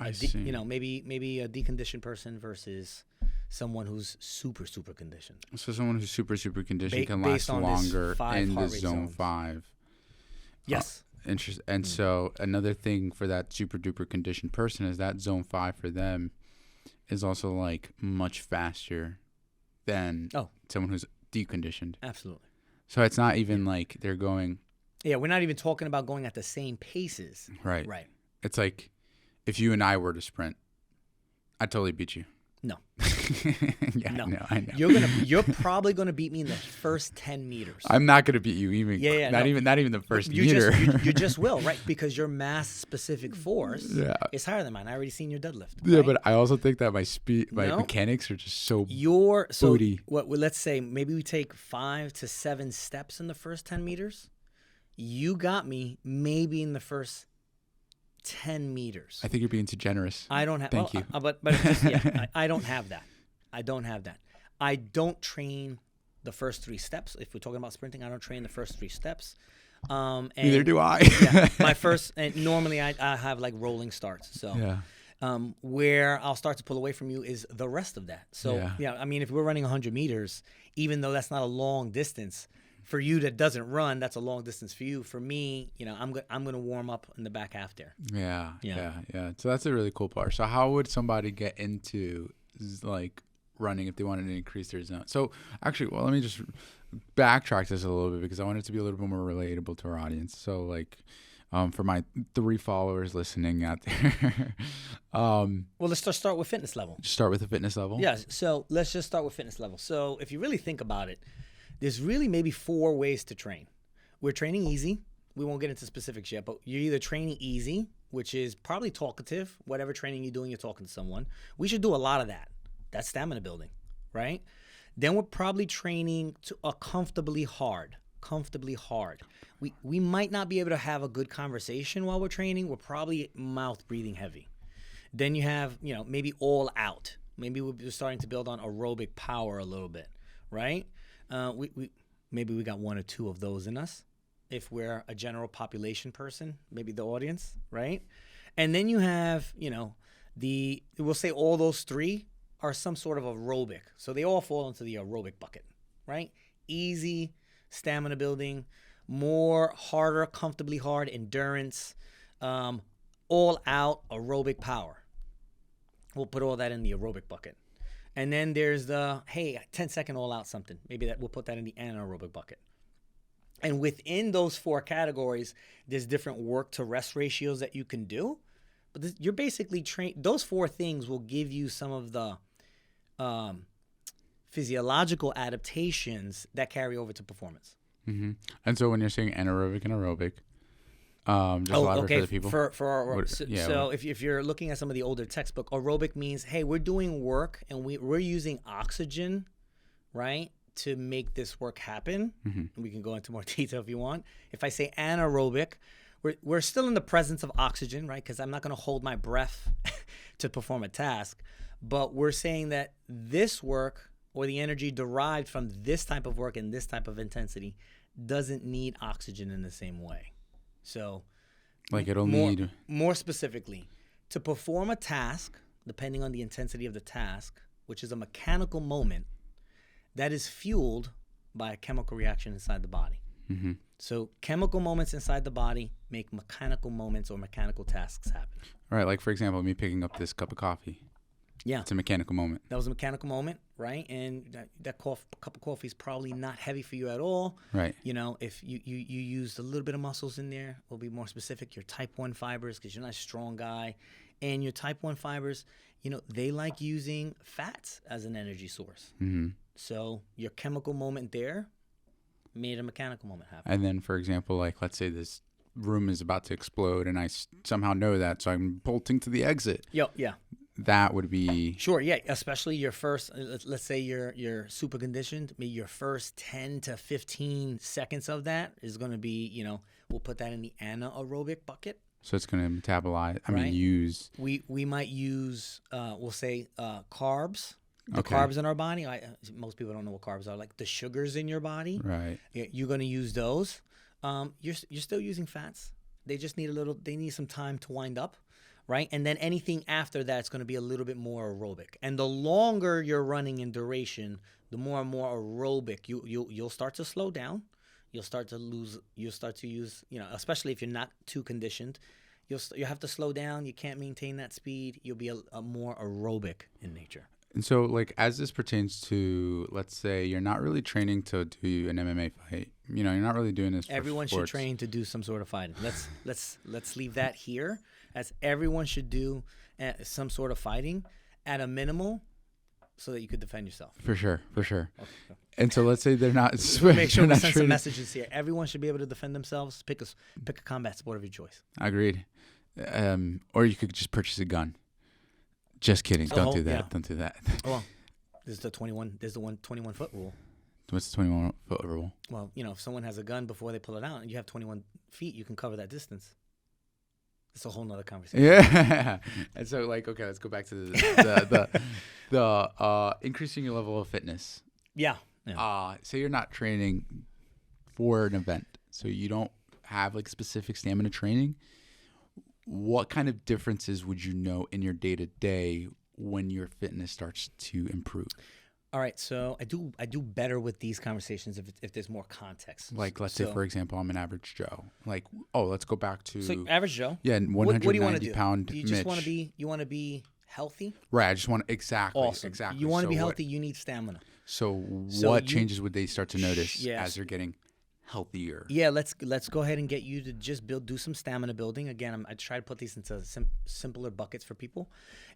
maybe a deconditioned person versus someone who's super, super conditioned. So someone who's super, super conditioned can last longer in the zone 5. Yes. Interesting. And so another thing for that super duper conditioned person is that zone 5 for them is also like much faster than someone who's deconditioned. Absolutely. So it's not even like they're going. Yeah, we're not even talking about going at the same paces. Right. Right. It's like if you and I were to sprint, I'd totally beat you. No. Yeah, no. I know. You're probably gonna beat me in the first 10 meters. I'm not gonna beat you even. Not even the first meter. You just will, right? Because your mass specific force is higher than mine. I already seen your deadlift. Yeah, right? But I also think that my mechanics are just so booty. Let's say maybe we take 5 to 7 steps in the first 10 meters. You got me maybe in the first 10 meters. I think you're being too generous. I don't have. Thank you. But I don't have that. I don't train the first 3 steps. If we're talking about sprinting, I don't train the first 3 steps. Neither do I. My first, and normally I have like rolling starts. So where I'll start to pull away from you is the rest of that. So I mean, if we're running 100 meters, even though that's not a long distance, for you that doesn't run, that's a long distance for you. For me, I'm going to warm up in the back half there. Yeah. So that's a really cool part. So how would somebody get into like running if they wanted to increase their zone? So actually, let me just backtrack this a little bit because I want it to be a little bit more relatable to our audience. So like, for my 3 followers listening out there. Well, let's just start with fitness level. Just start with the fitness level? Yeah. So let's just start with fitness level. So if you really think about it, there's really maybe 4 ways to train. We're training easy. We won't get into specifics yet, but you're either training easy, which is probably talkative. Whatever training you're doing, you're talking to someone. We should do a lot of that. That's stamina building, right? Then we're probably training to a comfortably hard. We might not be able to have a good conversation while we're training. We're probably mouth breathing heavy. Then you have, maybe all out. Maybe we're starting to build on aerobic power a little bit, right? Maybe we got 1 or 2 of those in us. If we're a general population person, maybe the audience, right? And then you have, we'll say all those 3 are some sort of aerobic. So they all fall into the aerobic bucket, right? Easy, stamina building, more harder, comfortably hard, endurance, all out aerobic power. We'll put all that in the aerobic bucket. And then there's the, 10-second all out something. Maybe we'll put that in the anaerobic bucket. And within those 4 categories, there's different work to rest ratios that you can do. But you're basically those 4 things will give you some of the physiological adaptations that carry over to performance. Mm-hmm. And so when you're saying anaerobic and aerobic, Just elaborate for the people. So if you're looking at some of the older textbook, aerobic means, hey, we're doing work and we're using oxygen, right, to make this work happen. Mm-hmm. We can go into more detail if you want. If I say anaerobic, we're still in the presence of oxygen, right? Because I'm not going to hold my breath to perform a task. But we're saying that this work or the energy derived from this type of work and this type of intensity doesn't need oxygen in the same way. So, like it'll need more specifically, to perform a task, depending on the intensity of the task, which is a mechanical moment that is fueled by a chemical reaction inside the body. Mm-hmm. So chemical moments inside the body make mechanical moments or mechanical tasks happen. All right, like for example, me picking up this cup of coffee. Yeah. It's a mechanical moment. That was a mechanical moment, right? And that cup of coffee is probably not heavy for you at all. Right. You know, if you used a little bit of muscles in there, we'll be more specific, your type 1 fibers, because you're not a strong guy. And your type 1 fibers, you know, they like using fats as an energy source. Mm-hmm. So your chemical moment there made a mechanical moment happen. And then, for example, like let's say this room is about to explode and I somehow know that, so I'm bolting to the exit. Yeah. That would be... Sure, yeah, especially your first, let's say you're super conditioned, maybe your first 10 to 15 seconds of that is going to be, you know, we'll put that in the anaerobic bucket. So it's going to metabolize, use... We might use, we'll say, carbs. The Okay. carbs in our body, most people don't know what carbs are, like the sugars in your body. Right. You're going to use those. You're still using fats. They just need they need some time to wind up. Right, and then anything after that is going to be a little bit more aerobic. And the longer you're running in duration, the more and more aerobic you'll start to slow down. You'll start to use, you know, especially if you're not too conditioned, you have to slow down. You can't maintain that speed. You'll be a more aerobic in nature. And so, like, as this pertains to, let's say, you're not really training to do an MMA fight. You know, you're not really doing this for Everyone sports. should train to do some sort of fighting. Let's leave that here, as everyone should do some sort of fighting at a minimal, so that you could defend yourself. For sure. Okay. And so, let's say they're not. Make sure we send some training. messages here. Everyone should be able to defend themselves. Pick a combat sport of your choice. Agreed. Or you could just purchase a gun. Just kidding. Don't do that. Yeah. Don't do that. Well, there's the 21-foot rule. What's the 21-foot rule? Well, you know, if someone has a gun before they pull it out and you have 21 feet, you can cover that distance. It's a whole nother conversation. Yeah. And so, like, okay, let's go back to the increasing your level of fitness. Yeah. Say you're not training for an event, so you don't have like specific stamina training. What kind of differences would you know in your day-to-day when your fitness starts to improve? All right, so I do better with these conversations if there's more context. Like, let's say, for example, I'm an average Joe. Like, let's go back to... So average Joe? Yeah, 190 what do you want to do? pound You just Mitch. you want to be healthy? Right, I just want to... Exactly. Awesome. Exactly. You want to be healthy, you need stamina. So what changes would they start to notice Yes. as they're getting healthier? Yeah, let's go ahead and get you to just do some stamina building. Again, I try to put these into simpler buckets for people.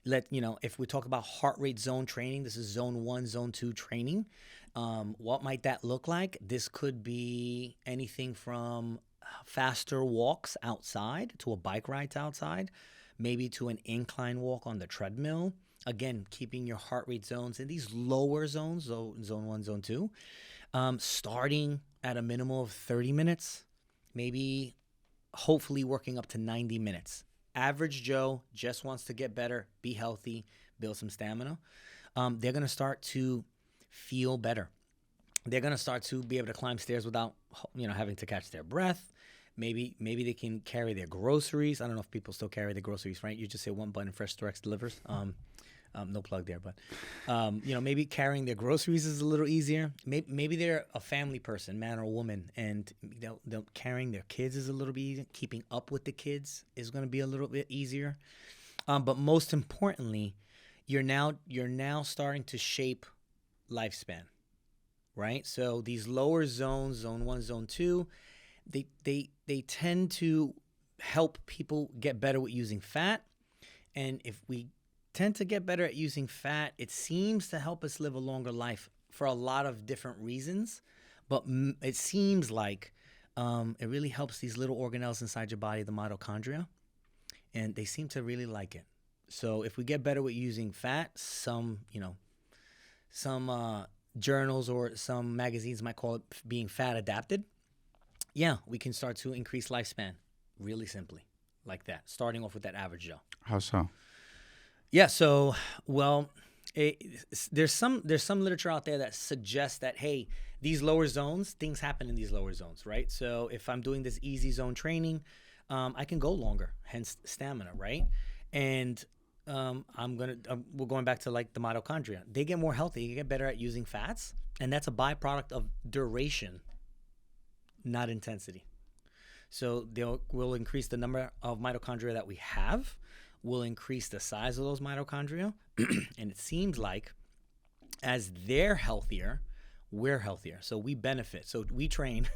If we talk about heart rate zone training, this is zone 1, zone 2 training. What might that look like? This could be anything from faster walks outside to a bike ride outside, maybe to an incline walk on the treadmill. Again, keeping your heart rate zones in these lower zones, zone 1, zone 2, starting at a minimum of 30 minutes, maybe hopefully working up to 90 minutes. Average Joe just wants to get better, be healthy, build some stamina. They're going to start to feel better. They're going to start to be able to climb stairs without, having to catch their breath. Maybe they can carry their groceries. I don't know if people still carry their groceries, right? You just say one button, Fresh Directs delivers. No plug there, but maybe carrying their groceries is a little easier. Maybe they're a family person, man or woman, and they'll carrying their kids is a little bit easier. Keeping up with the kids is going to be a little bit easier. But most importantly, you're now starting to shape lifespan, right? So these lower zones, zone 1, zone 2, they tend to help people get better with using fat, and if we tend to get better at using fat, it seems to help us live a longer life for a lot of different reasons. But it seems like It really helps these little organelles inside your body, the mitochondria, and they seem to really like it. So if we get better with using fat, some journals or some magazines might call it being fat adapted. Yeah, we can start to increase lifespan really simply like that, starting off with that average Joe. How so? Yeah, so, well, there's some literature out there that suggests that, hey, these lower zones, things happen in these lower zones, right? So if I'm doing this easy zone training, I can go longer, hence stamina, right? And we're going back to like the mitochondria. They get more healthy, you get better at using fats, and that's a byproduct of duration, not intensity. So we'll increase the number of mitochondria that we have, will increase the size of those mitochondria, and it seems like as they're healthier, we're healthier. So we benefit. So we train.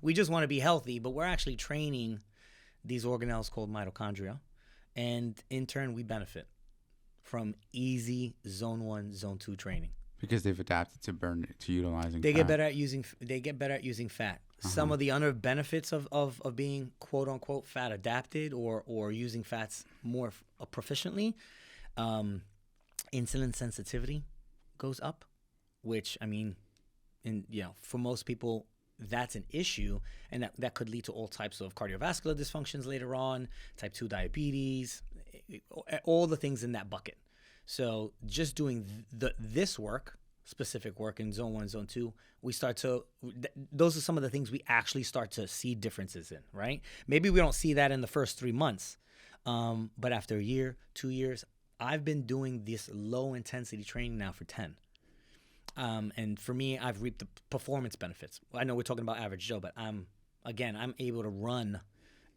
We just want to be healthy, but we're actually training these organelles called mitochondria, and in turn, we benefit from easy zone 1, zone 2 training. Because they've adapted to utilizing They fat. get better at using fat. Some of the other benefits of being quote unquote fat adapted or using fats more proficiently, insulin sensitivity goes up, which I mean, for most people that's an issue, and that could lead to all types of cardiovascular dysfunctions later on, type 2 diabetes, all the things in that bucket. So just doing this specific work in zone 1, zone 2, those are some of the things we actually start to see differences in, right? Maybe we don't see that in the first 3 months, but after a year, 2 years, I've been doing this low intensity training now for 10. And for me, I've reaped the performance benefits. I know we're talking about average Joe, but I'm able to run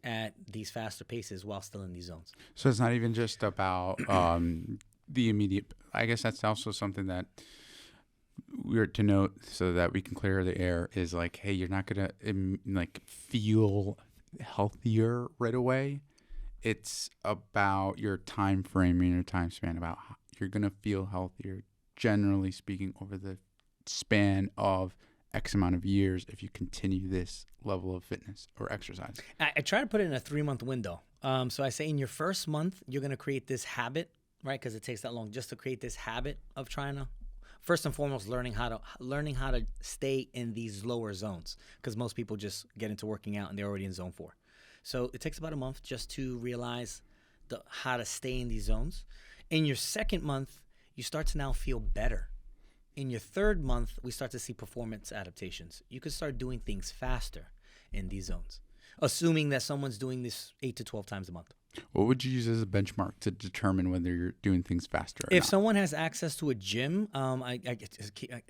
at these faster paces while still in these zones. So it's not even just about the immediate. I guess that's also something that we're to note so that we can clear the air is like, hey, you're not gonna feel healthier right away. It's about your time frame and your time span. About how you're gonna feel healthier, generally speaking, over the span of X amount of years if you continue this level of fitness or exercise. I try to put it in a 3-month window. So I say in your first month, you're going to create this habit, right? Because it takes that long just to create this habit of trying to, first and foremost, learning how to stay in these lower zones, because most people just get into working out and they're already in zone 4. So it takes about a month just to realize how to stay in these zones. In your second month, you start to now feel better. In your third month, we start to see performance adaptations. You can start doing things faster in these zones, assuming that someone's doing this 8 to 12 times a month. What would you use as a benchmark to determine whether you're doing things faster or If not? someone has access to a gym,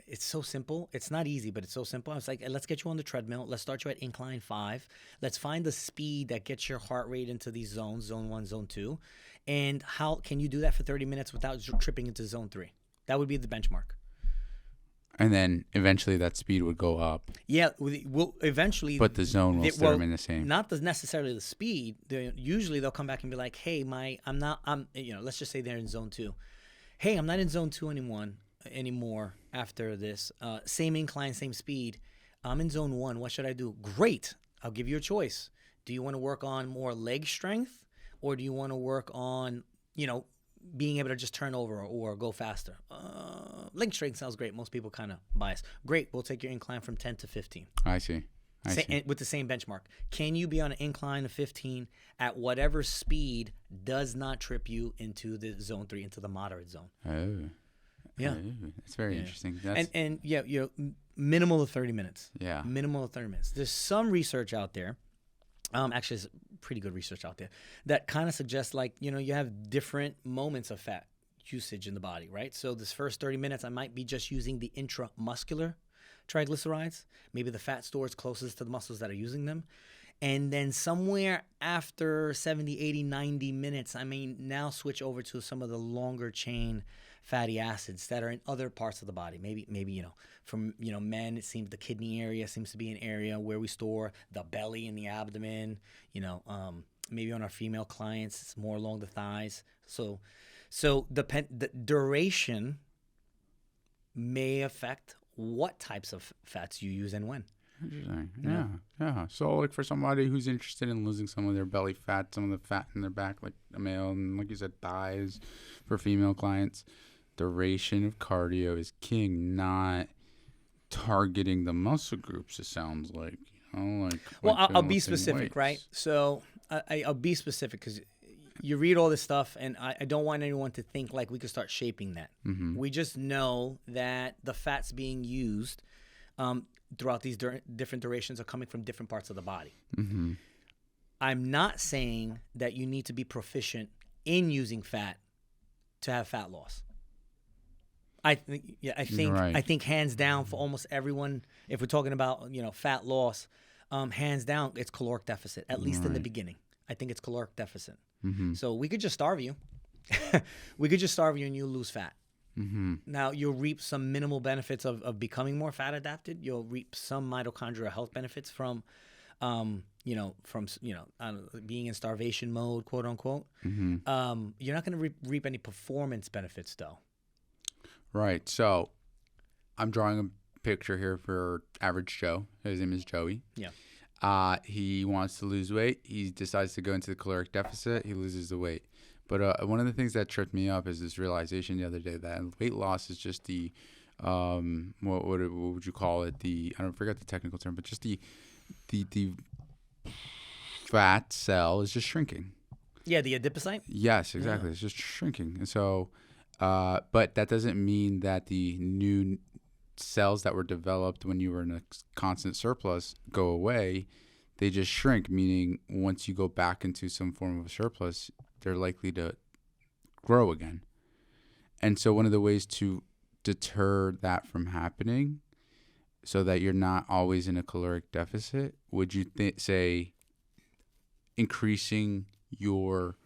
it's so simple. It's not easy, but it's so simple. I was like, let's get you on the treadmill. Let's start you at incline 5. Let's find the speed that gets your heart rate into these zones, zone 1, zone 2. And how can you do that for 30 minutes without tripping into zone 3? That would be the benchmark. And then eventually that speed would go up. Yeah, we'll eventually. But the zone will still remain the same. Not necessarily the speed. Usually they'll come back and be like, "Hey, let's just say they're in zone 2. Hey, I'm not in zone 2 anymore after this. Same incline, same speed. I'm in zone 1. What should I do?" Great. I'll give you a choice. Do you want to work on more leg strength, or do you want to work on, being able to just turn over or go faster? Leg strength sounds great. Most people kind of bias. Great. We'll take your incline from 10 to 15. I see. With the same benchmark. Can you be on an incline of 15 at whatever speed does not trip you into the zone 3, into the moderate zone? Oh. Yeah. Oh, that's very interesting. And minimal of 30 minutes. Yeah. Minimal of 30 minutes. There's some research out there. Actually, there's pretty good research out there that kind of suggests, you have different moments of fat usage in the body, right? So this first 30 minutes, I might be just using the intramuscular triglycerides, maybe the fat stores closest to the muscles that are using them. And then somewhere after 70, 80, 90 minutes, I may now switch over to some of the longer chain fatty acids that are in other parts of the body. Maybe from men, it seems the kidney area seems to be an area where we store the belly and the abdomen. Maybe on our female clients, it's more along the thighs. So the duration may affect what types of fats you use and when. Interesting. You know? Yeah. So, like, for somebody who's interested in losing some of their belly fat, some of the fat in their back, like a male, and like you said, thighs for female clients, duration of cardio is king, not targeting the muscle groups, it sounds like. Well, when I'll be lifting specific, weights. right? So I'll be specific because you read all this stuff, and I don't want anyone to think like we could start shaping that. Mm-hmm. We just know that the fats being used throughout these different durations are coming from different parts of the body. Mm-hmm. I'm not saying that you need to be proficient in using fat to have fat loss. I think hands down for almost everyone, if we're talking about fat loss, hands down it's caloric deficit, at least in the beginning. I think it's caloric deficit. Mm-hmm. So we could just starve you. We could just starve you and you'll lose fat. Mm-hmm. Now you'll reap some minimal benefits of becoming more fat adapted. You'll reap some mitochondrial health benefits from being in starvation mode, quote unquote. Mm-hmm. You're not going to reap any performance benefits though. Right. So I'm drawing a picture here for average Joe. His name is Joey. Yeah. He wants to lose weight. He decides to go into the caloric deficit. He loses the weight. But one of the things that tripped me up is this realization the other day that weight loss is just the, what would you call it? I don't forget the technical term, but just the fat cell is just shrinking. Yeah, the adipocyte? Yes, exactly. Yeah. It's just shrinking. And so, but that doesn't mean that the new cells that were developed when you were in a constant surplus go away. They just shrink, meaning once you go back into some form of a surplus, they're likely to grow again. And so one of the ways to deter that from happening so that you're not always in a caloric deficit, would you say increasing your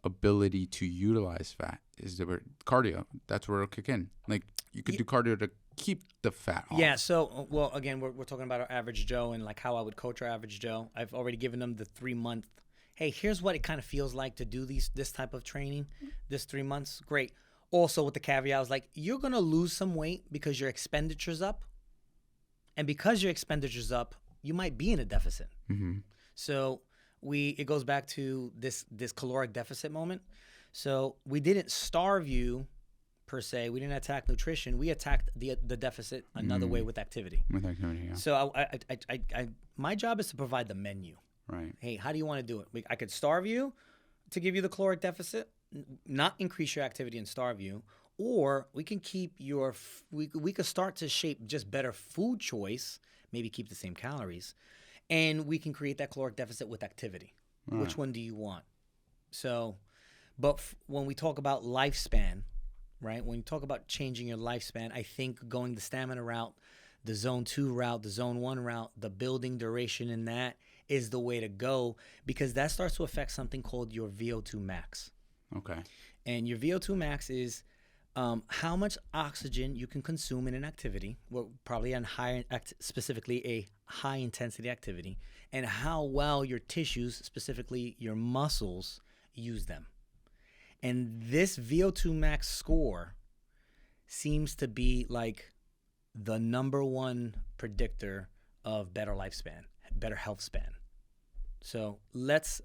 ability to utilize fat is the cardio? That's where it'll kick in. Like you could do cardio to keep the fat off. Yeah. So, well, again, we're talking about our average Joe and like how I would coach our average Joe. I've already given them the 3-month. Hey, here's what it kind of feels like to do this type of training. This 3 months, great. Also, with the caveat, I was like, you're gonna lose some weight because your expenditure's up, and because your expenditure's up, you might be in a deficit. Mm-hmm. So it goes back to this caloric deficit moment. So we didn't starve you per se. We didn't attack nutrition. We attacked the deficit another way with activity. With activity, yeah. So I my job is to provide the menu. Right. Hey, how do you want to do it? I could starve you to give you the caloric deficit, not increase your activity and starve you, or we can keep we could start to shape just better food choice, maybe keep the same calories, and we can create that caloric deficit with activity. Right. Which one do you want? So, but when we talk about lifespan, right? When you talk about changing your lifespan, I think going the stamina route, the zone 2 route, the zone 1 route, the building duration in that is the way to go, because that starts to affect something called your VO2 max. Okay. And your VO2 max is how much oxygen you can consume in an activity, well, probably on specifically a high intensity activity, and how well your tissues, specifically your muscles, use them. And this VO2 max score seems to be like the number one predictor of better lifespan, better health span. So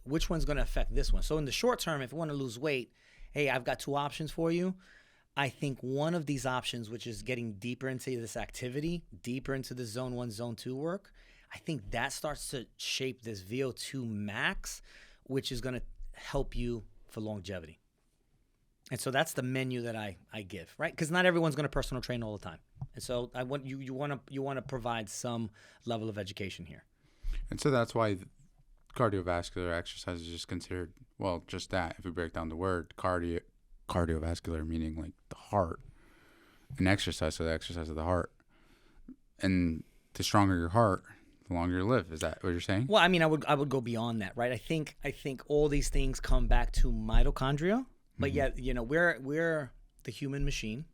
which one's going to affect this one? So in the short term, if you want to lose weight, hey, I've got 2 options for you. I think one of these options, which is getting deeper into this activity, deeper into the zone 1, zone 2 work, I think that starts to shape this VO2 max, which is going to help you for longevity. And so that's the menu that I give, right? Because not everyone's going to personal train all the time. And so I want you want to provide some level of education here. And so that's why cardiovascular exercise is just considered, well, just that. If we break down the word cardiovascular, meaning like the heart, and exercise, so the exercise of the heart. And the stronger your heart, the longer you live. Is that what you're saying? Well, I mean, I would go beyond that, right? I think all these things come back to mitochondria. But yet, we're the human machine.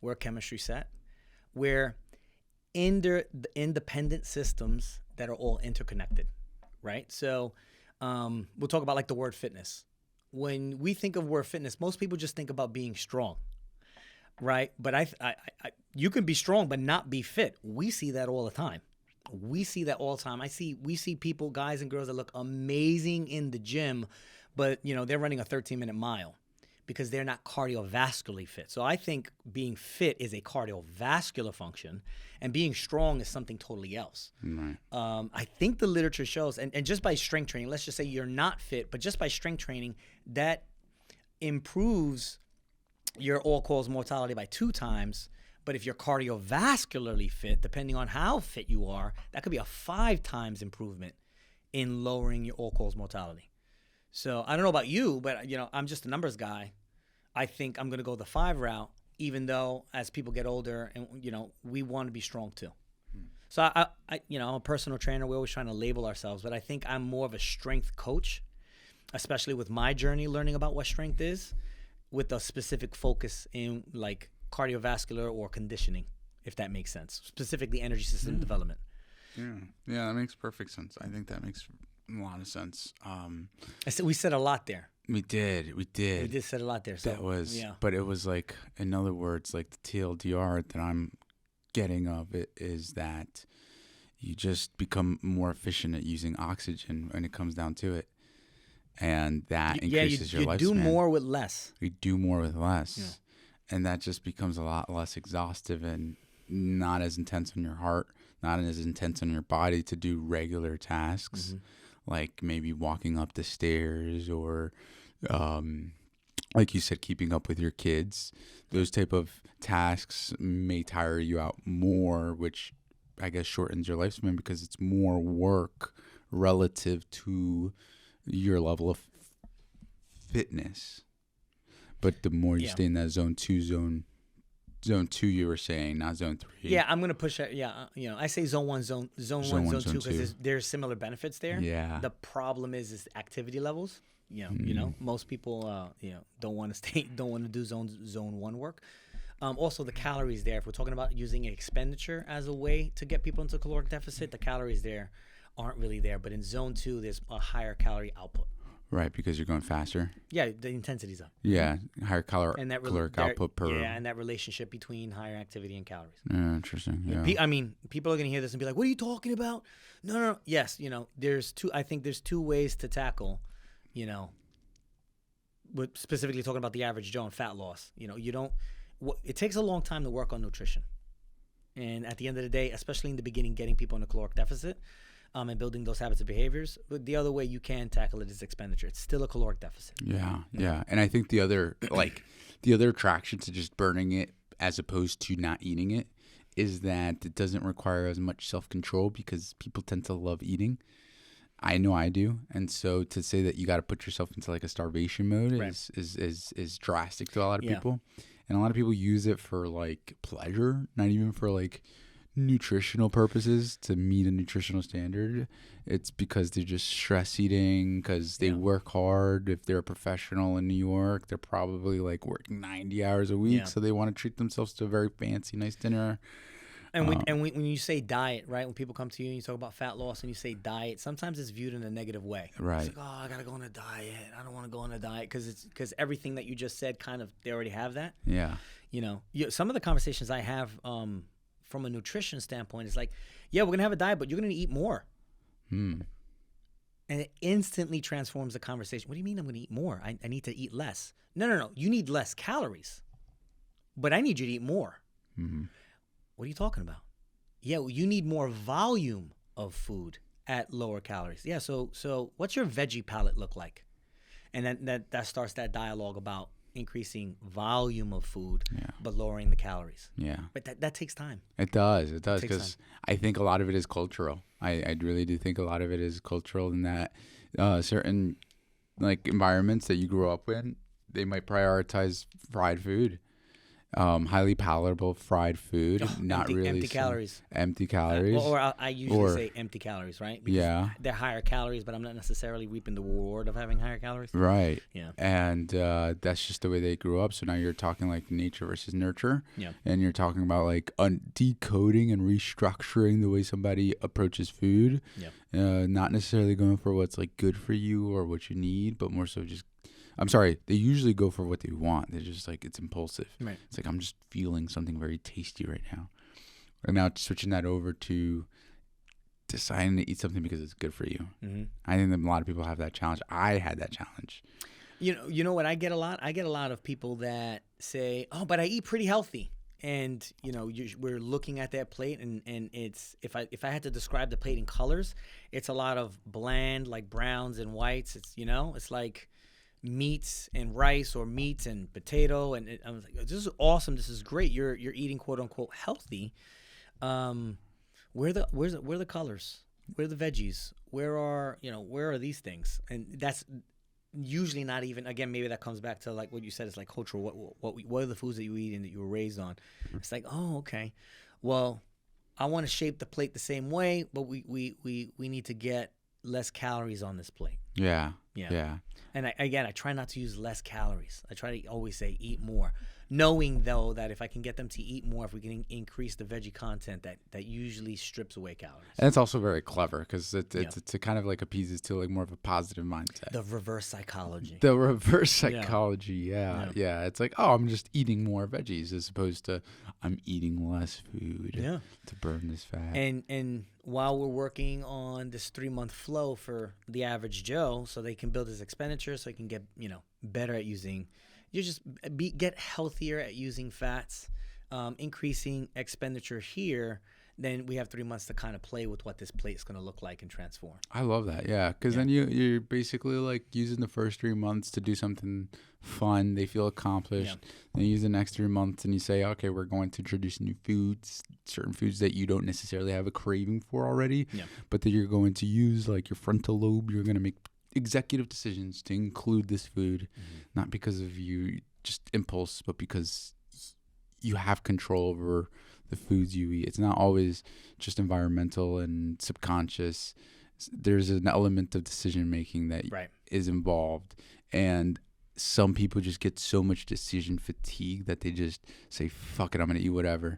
We're a chemistry set. We're the independent systems that are all interconnected, right? So we'll talk about like the word fitness. When we think of word fitness, most people just think about being strong, right? But you can be strong but not be fit. We see that all the time. We see that all the time. We see people, guys and girls that look amazing in the gym, but they're running a 13-minute mile because they're not cardiovascularly fit. So I think being fit is a cardiovascular function, and being strong is something totally else. Right. I think the literature shows, and just by strength training, let's just say you're not fit, but just by strength training, that improves your all-cause mortality by 2 times. But if you're cardiovascularly fit, depending on how fit you are, that could be a 5 times improvement in lowering your all-cause mortality. So I don't know about you, but I'm just a numbers guy. I think I'm going to go the 5 route, even though as people get older, and we want to be strong too. So I'm a personal trainer. We're always trying to label ourselves, but I think I'm more of a strength coach, especially with my journey learning about what strength is, with a specific focus in like cardiovascular or conditioning, if that makes sense. Specifically, energy system development. Yeah, that makes perfect sense. I think that makes a lot of sense. We said a lot there. We did. We did said a lot there. So, that was, yeah. But it was like, in other words, like the TLDR that I'm getting of it is that you just become more efficient at using oxygen when it comes down to it. And that increases your lifespan. You do more with less. You do more with less. Yeah. And that just becomes a lot less exhaustive and not as intense on your heart, not as intense on your body to do regular tasks, like maybe walking up the stairs or, like you said, keeping up with your kids. Those type of tasks may tire you out more, which I guess shortens your lifespan because it's more work relative to your level of fitness. But the more you stay in that zone 2 you were saying, not zone 3. Yeah, I'm going to push it. Yeah, I say zone 1, zone 2 because there's similar benefits there. Yeah. The problem is activity levels. Most people don't want to do zone 1 work. Also the calories there. If we're talking about using expenditure as a way to get people into caloric deficit, the calories there aren't really there. But in zone 2, there's a higher calorie output. Right, because you're going faster. Yeah, the intensity's up. Yeah, higher caloric output per. Yeah, and that relationship between higher activity and calories. Yeah, interesting. Yeah. I mean, people are going to hear this and be like, "What are you talking about?" No. Yes, there's two. I think there's 2 ways to tackle, with specifically talking about the average Joe and fat loss. It takes a long time to work on nutrition, and at the end of the day, especially in the beginning, getting people in a caloric deficit. And building those habits and behaviors. But the other way you can tackle it is expenditure. It's still a caloric deficit. Yeah. And I think the other attraction to just burning it as opposed to not eating it is that it doesn't require as much self-control because people tend to love eating. I know I do. And so to say that you got to put yourself into like a starvation mode is drastic to a lot of people. And a lot of people use it for like pleasure, not even for like nutritional purposes to meet a nutritional standard. It's because they're just stress eating because they work hard. If they're a professional in New York, they're probably like working 90 hours a week, so they want to treat themselves to a very fancy, nice dinner. And when you say diet, right? When people come to you and you talk about fat loss and you say diet, sometimes it's viewed in a negative way. Right. It's like, oh, I gotta go on a diet. I don't want to go on a diet because everything that you just said, kind of, they already have that. Yeah. Some of the conversations I have, from a nutrition standpoint, is like, yeah, we're going to have a diet, but you're going to eat more. And it instantly transforms the conversation. What do you mean I'm going to eat more? I need to eat less. No. You need less calories, but I need you to eat more. What are you talking about? Yeah, well, you need more volume of food at lower calories. Yeah, so what's your veggie palette look like? And then that starts that dialogue about increasing volume of food, but lowering the calories. Yeah. But that takes time. It does, because I think a lot of it is cultural. I really do think a lot of it is cultural in that certain like environments that you grew up in, they might prioritize fried food. Highly palatable fried food, empty calories. Empty calories. Or I usually say empty calories, right? Because they're higher calories, but I'm not necessarily reaping the reward of having higher calories. Right. Yeah. And that's just the way they grew up. So now you're talking like nature versus nurture. Yeah. And you're talking about like decoding and restructuring the way somebody approaches food. Yeah. Not necessarily going for what's like good for you or what you need, but more so just. I'm sorry, they usually go for what they want. They're just like, it's impulsive. Right. It's like, I'm just feeling something very tasty right now. And now switching that over to deciding to eat something because it's good for you. Mm-hmm. I think that a lot of people have that challenge. I had that challenge. You know what I get a lot? I get a lot of people that say, "Oh, but I eat pretty healthy." And we're looking at that plate, and it's if I had to describe the plate in colors, it's a lot of bland, like browns and whites. It's like meats and rice, or meats and potato, and I was like, "This is awesome. This is great. You're eating quote unquote healthy." Where are the colors? Where are the veggies? Where are these things? And that's usually not even, again, maybe that comes back to like what you said. It's like cultural. What are the foods that you eat and that you were raised on? It's like, oh, okay. Well, I want to shape the plate the same way, but we need to get less calories on this plate. Yeah. And I try not to use less calories. I try to always say eat more, knowing though that if I can get them to eat more, if we can increase the veggie content, that usually strips away calories. And it's also very clever because it kind of like appeases to like more of a positive mindset. The reverse psychology. Yeah. It's like, oh, I'm just eating more veggies as opposed to I'm eating less food to burn this fat. And while we're working on this 3-month flow for the average Joe, so they can build his expenditure, so he can get better at using. Get healthier at using fats, increasing expenditure here. Then we have 3 months to kind of play with what this plate is going to look like and transform. I love that, because then you're basically like using the first 3 months to do something fun. They feel accomplished. Then you use the next 3 months and you say, okay, we're going to introduce new foods, certain foods that you don't necessarily have a craving for already, but that you're going to use like your frontal lobe. You're going to make executive decisions to include this food, not because of you just impulse, but because you have control over the foods you eat. It's not always just environmental and subconscious. There's an element of decision making that is involved, and some people just get so much decision fatigue that they just say, fuck it, I'm gonna eat whatever.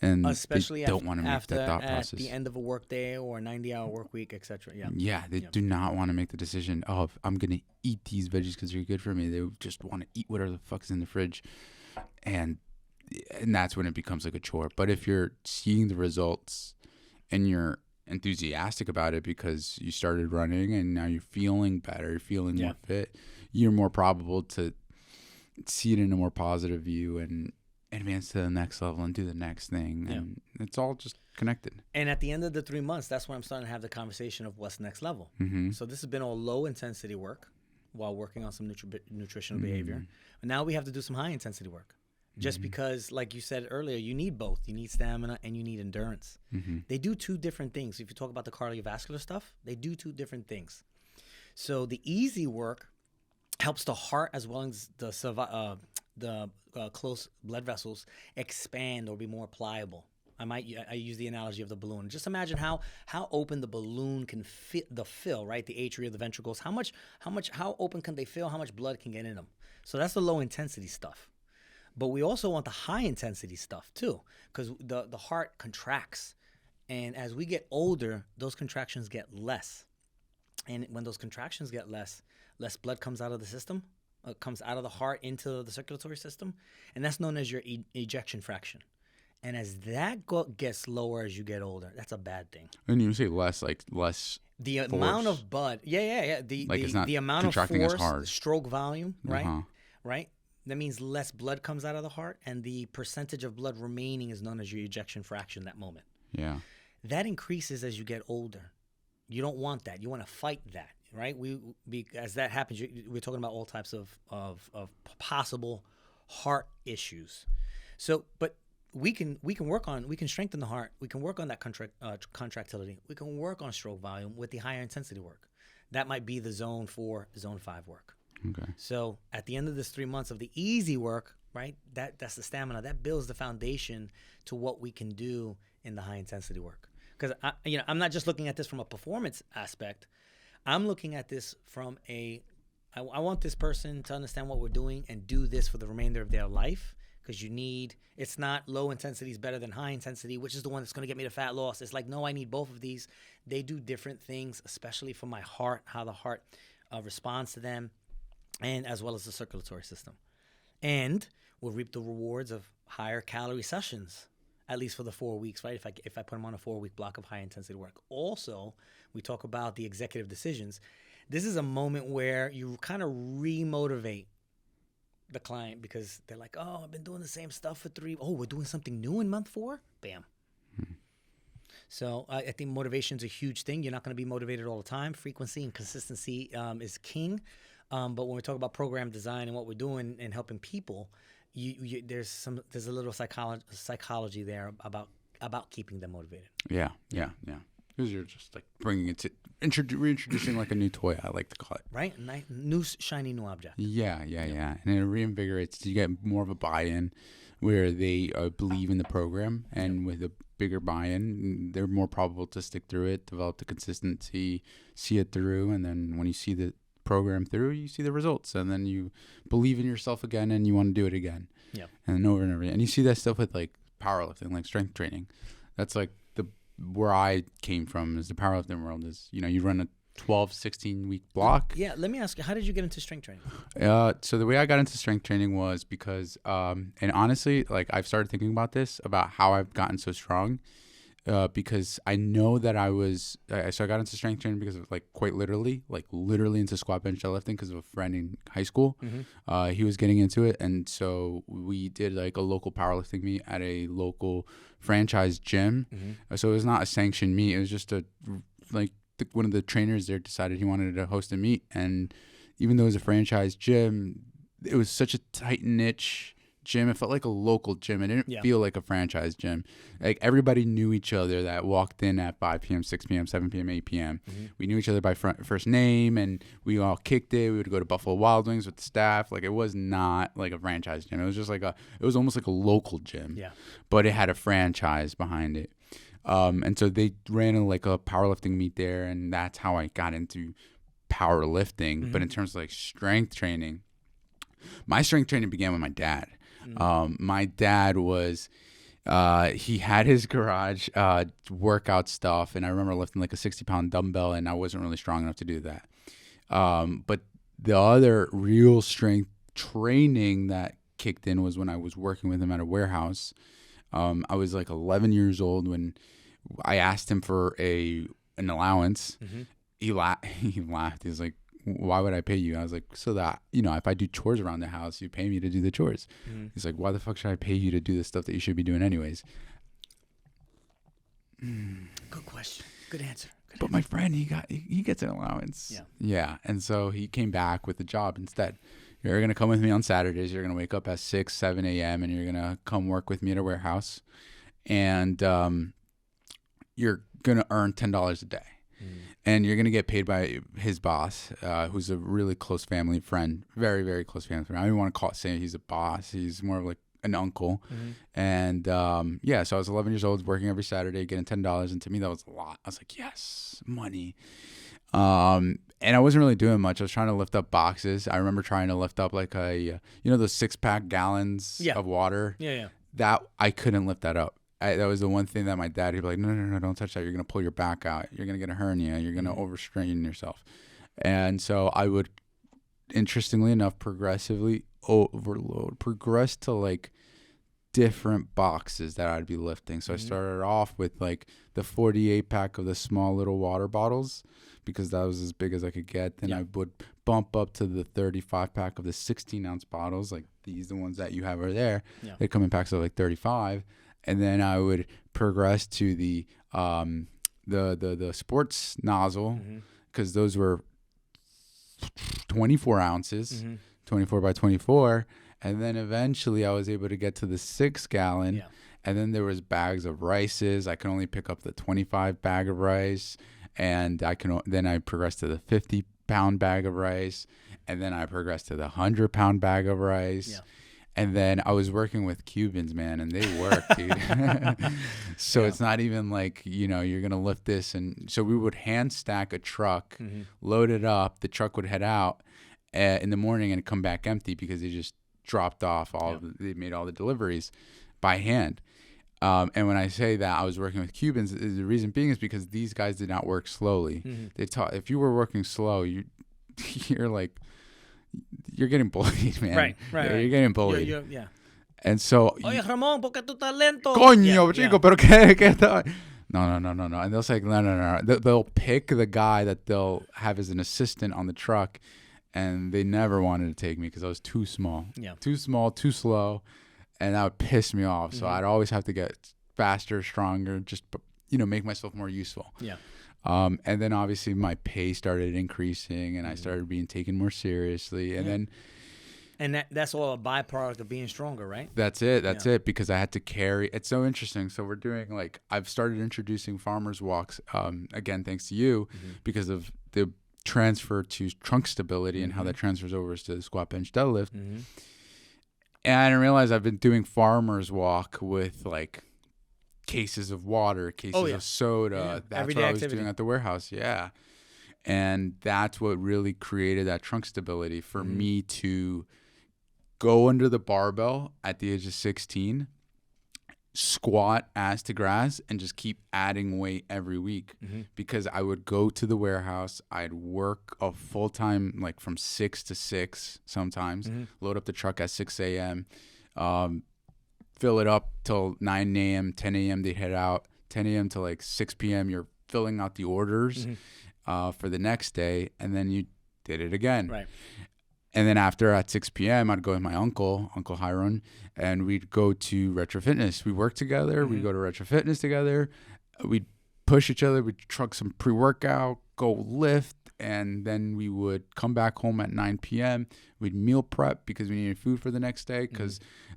And especially they don't want to make that thought process at the end of a work day or a 90-hour work week, etc. They do not want to make the decision, oh, if I'm gonna eat these veggies because they're good for me. They just want to eat whatever the fuck's in the fridge, and that's when it becomes like a chore. But if you're seeing the results and you're enthusiastic about it because you started running and now you're feeling better, you're feeling more fit, you're more probable to see it in a more positive view and advance to the next level and do the next thing. And it's all just connected. And at the end of the 3 months, that's when I'm starting to have the conversation of what's next level. So this has been all low intensity work while working on some nutritional behavior. And now we have to do some high intensity work. Just because, like you said earlier, you need both. You need stamina and you need endurance. They do two different things. If you talk about the cardiovascular stuff, they do two different things. So the easy work helps the heart as well as the close blood vessels expand or be more pliable. I use the analogy of the balloon. Just imagine how open the balloon can fit the fill, right? The atria, the ventricles. How open can they fill? How much blood can get in them? So that's the low intensity stuff. But we also want the high intensity stuff too, because the heart contracts. And as we get older, those contractions get less. And when those contractions get less blood comes out of the system, comes out of the heart into the circulatory system. And that's known as your ejection fraction. And as that gets lower as you get older, that's a bad thing. And you say less, like less the force. Amount of blood. Yeah. The amount of force, stroke volume, right? Right? That means less blood comes out of the heart, and the percentage of blood remaining is known as your ejection fraction that moment. Yeah. That increases as you get older. You don't want that. You want to fight that, right? As that happens, we're talking about all types of possible heart issues. So, but we can strengthen the heart. We can work on that contractility. We can work on stroke volume with the higher intensity work. That might be the zone 4, zone 5 work. Okay. So at the end of this 3 months of the easy work, right? That's the stamina that builds the foundation to what we can do in the high intensity work. Because I'm not just looking at this from a performance aspect. I'm looking at this from I want this person to understand what we're doing and do this for the remainder of their life. Because it's not low intensity is better than high intensity, which is the one that's going to get me to fat loss. It's like, no, I need both of these. They do different things, especially for my heart, how the heart responds to them, and as well as the circulatory system. And we'll reap the rewards of higher calorie sessions at least for the 4 weeks, right? If I put them on a 4-week block of high intensity work. Also, we talk about the executive decisions. This is a moment where you kind of remotivate the client because they're like, oh, I've been doing the same stuff for 3. Oh, we're doing something new in month 4? Bam. So I think motivation is a huge thing. You're not going to be motivated all the time. Frequency and consistency is king. But when we talk about program design and what we're doing and helping people, there's a little psychology there about keeping them motivated. Yeah. Because you're just like bringing it to reintroducing like a new toy, I like to call it. Right? New shiny new object. Yeah. And it reinvigorates. You get more of a buy-in where they believe in the program, and with a bigger buy-in, they're more probable to stick through it, develop the consistency, see it through, and then when you see the program through, you see the results, and then you believe in yourself again, and you want to do it again. Yeah. And over and over again. And you see that stuff with like powerlifting, like strength training. That's like where I came from is the powerlifting world is, you run a 12, 16-week block. Yeah, let me ask you, how did you get into strength training? So the way I got into strength training was because, and honestly, like I've started thinking about this, about how I've gotten so strong, because I know that so I got into strength training because of quite literally into squat, bench, deadlifting because of a friend in high school. Mm-hmm. He was getting into it. And so we did like a local powerlifting meet at a local franchise gym. Mm-hmm. So it was not a sanctioned meet. It was just one of the trainers there decided he wanted to host a meet. And even though it was a franchise gym, it was such a tight niche gym. It felt like a local gym. It didn't feel like a franchise gym. Like everybody knew each other that walked in at 5 p.m., 6 p.m., 7 p.m., 8 p.m. Mm-hmm. We knew each other by first name, and we all kicked it. We would go to Buffalo Wild Wings with the staff. Like it was not like a franchise gym. It was just it was almost like a local gym. Yeah. But it had a franchise behind it. And so they ran a powerlifting meet there, and that's how I got into powerlifting. Mm-hmm. But in terms of strength training, my strength training began with my dad. Mm-hmm. My dad was, he had his garage workout stuff, and I remember lifting like a 60-pound dumbbell, and I wasn't really strong enough to do that. But the other real strength training that kicked in was when I was working with him at a warehouse. I was 11 years old when I asked him for an allowance. Mm-hmm. He laughed. He was like, "Why would I pay you?" I was like, "So that, if I do chores around the house, you pay me to do the chores." Mm-hmm. He's like, "Why the fuck should I pay you to do the stuff that you should be doing anyways?" Good question. Good answer. But my friend, he gets an allowance. Yeah. Yeah. And so he came back with a job instead. You're going to come with me on Saturdays. You're going to wake up at 6, 7 a.m. and you're going to come work with me at a warehouse. And you're going to earn $10 a day. Mm. And you're going to get paid by his boss, who's a really close family friend, very, very close family friend. I don't want to say he's a boss. He's more of like an uncle. Mm-hmm. And so I was 11 years old, working every Saturday, getting $10. And to me, that was a lot. I was like, yes, money. And I wasn't really doing much. I was trying to lift up boxes. I remember trying to lift up those 6-pack gallons of water. Yeah. That I couldn't lift that up. That was the one thing that my dad, he'd be like, no, don't touch that. You're going to pull your back out. You're going to get a hernia. You're going to overstrain yourself. And so I would, interestingly enough, progressively progress to different boxes that I'd be lifting. So I started off with the 48-pack of the small little water bottles, because that was as big as I could get. Then I would bump up to the 35-pack of the 16-ounce bottles, like the ones that you have over there. Yeah. They come in packs of 35. And then I would progress to the sports nozzle, because those were 24 ounces, 24 by 24. And then eventually I was able to get to the 6-gallon. Yeah. And then there was bags of rices. I could only pick up the 25 bag of rice. And then I progressed to the 50-pound bag of rice. And then I progressed to the 100-pound bag of rice. Yeah. And then I was working with Cubans, man, and they work, dude. So it's not even you're going to lift this. And so we would hand stack a truck, load it up. The truck would head out in the morning and come back empty, because they just dropped off they made all the deliveries by hand. And when I say that I was working with Cubans, the reason being is because these guys did not work slowly. Mm-hmm. If you were working slow, you're getting bullied, man. Right. You're getting bullied. And so, Oye, Ramon, ¿por qué tú estás lento? coño, chico, pero qué. No. And they'll say, no. They'll pick the guy that they'll have as an assistant on the truck. And they never wanted to take me because I was too small. Yeah. Too small, too slow. And that would piss me off. So I'd always have to get faster, stronger, just, make myself more useful. Yeah. And then obviously my pay started increasing and I started being taken more seriously. And then... And that's all a byproduct of being stronger, right? That's it, because I had to carry. It's so interesting. So we're doing I've started introducing farmers walks, again, thanks to you, because of the transfer to trunk stability and how that transfers over to the squat, bench, deadlift. And I didn't realize I've been doing farmers walk with cases of water, cases of soda. That's everyday what I was activity. doing at the warehouse. Yeah. And that's what really created that trunk stability for me to go under the barbell at the age of 16, squat ass to grass, and just keep adding weight every week. Because I would go to the warehouse, I'd work a full time, from 6 to 6 sometimes, load up the truck at 6 a.m., fill it up till 9 a.m., 10 a.m. they'd head out, 10 a.m. to 6 p.m. you're filling out the orders for the next day, and then you did it again. Right. And then after at 6 p.m., I'd go with my Uncle Hiron, and we'd go to Retro Fitness. We work together. We'd go to Retro Fitness together. We'd push each other. We'd truck some pre-workout, go lift, and then we would come back home at 9 p.m. We'd meal prep because we needed food for the next day.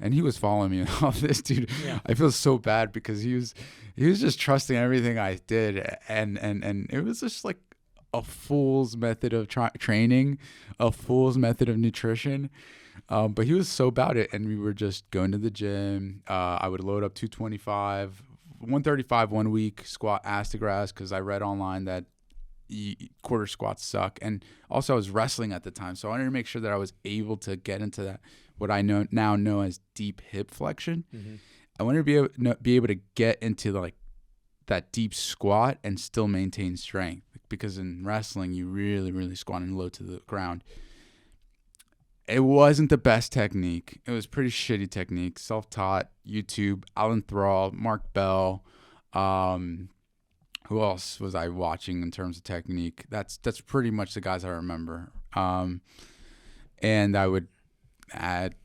And he was following me and all this, dude. Yeah. I feel so bad because he was just trusting everything I did, and it was just a fool's method of training, a fool's method of nutrition. But he was so about it. And we were just going to the gym. I would load up 135 1 week, squat ass to grass, because I read online that quarter squats suck. And also I was wrestling at the time. So I wanted to make sure that I was able to get into that, what I now know as deep hip flexion. I wanted to be able to get into that deep squat and still maintain strength. Because in wrestling, you really, really squatting low to the ground. It wasn't the best technique. It was pretty shitty technique. Self-taught, YouTube, Alan Thrall, Mark Bell. Who else was I watching in terms of technique? That's pretty much the guys I remember. And I would add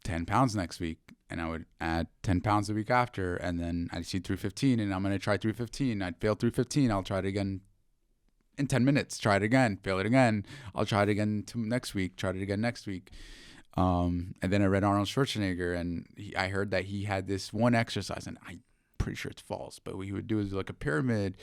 10 pounds next week. And I would add 10 pounds the week after. And then I'd see 315, and I'm going to try 315. I'd fail 315. I'll try it again in 10 minutes, try it again, fail it again. I'll try it again next week, try it again next week. And then I read Arnold Schwarzenegger, and I heard that he had this one exercise, and I'm pretty sure it's false, but what he would do is a pyramid,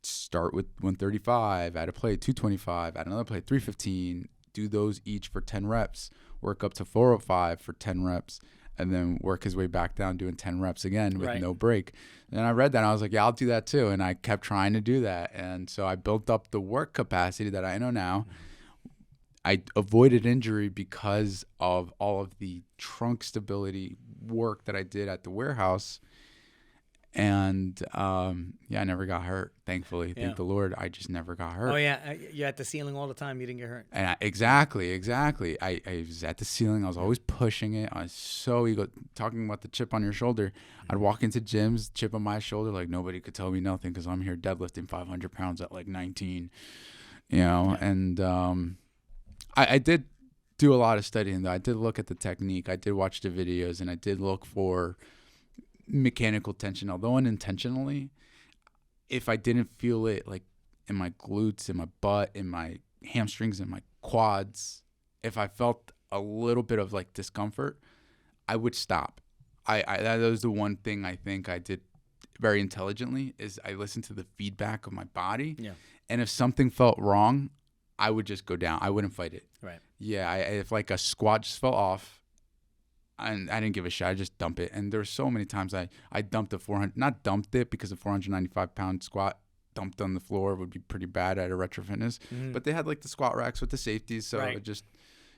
start with 135, add a plate, 225, add another plate, 315, do those each for 10 reps, work up to 405 for 10 reps, and then work his way back down doing 10 reps again with no break. And I read that, and I was like, yeah, I'll do that too. And I kept trying to do that. And so I built up the work capacity that I know now. I avoided injury because of all of the trunk stability work that I did at the warehouse. And I never got hurt, thankfully. Thank the Lord, I just never got hurt. Oh, yeah. You're at the ceiling all the time. You didn't get hurt. And exactly. I was at the ceiling. I was always pushing it. I was so talking about the chip on your shoulder. I'd walk into gyms, chip on my shoulder, nobody could tell me nothing because I'm here deadlifting 500 pounds at 19, And I did do a lot of studying, though. I did look at the technique. I did watch the videos, and I did look for mechanical tension, although unintentionally. If I didn't feel it in my glutes, in my butt, in my hamstrings, in my quads, if I felt a little bit of discomfort, I would stop. That was the one thing I think I did very intelligently, is I listened to the feedback of my body. Yeah. And if something felt wrong, I would just go down. I wouldn't fight it. Right. Yeah. If a squat just fell off, and I didn't give a shit. I just dump it. And there were so many times I dumped not dumped it because a 495-pound squat dumped on the floor would be pretty bad at a Retro Fitness. But they had the squat racks with the safeties, so it just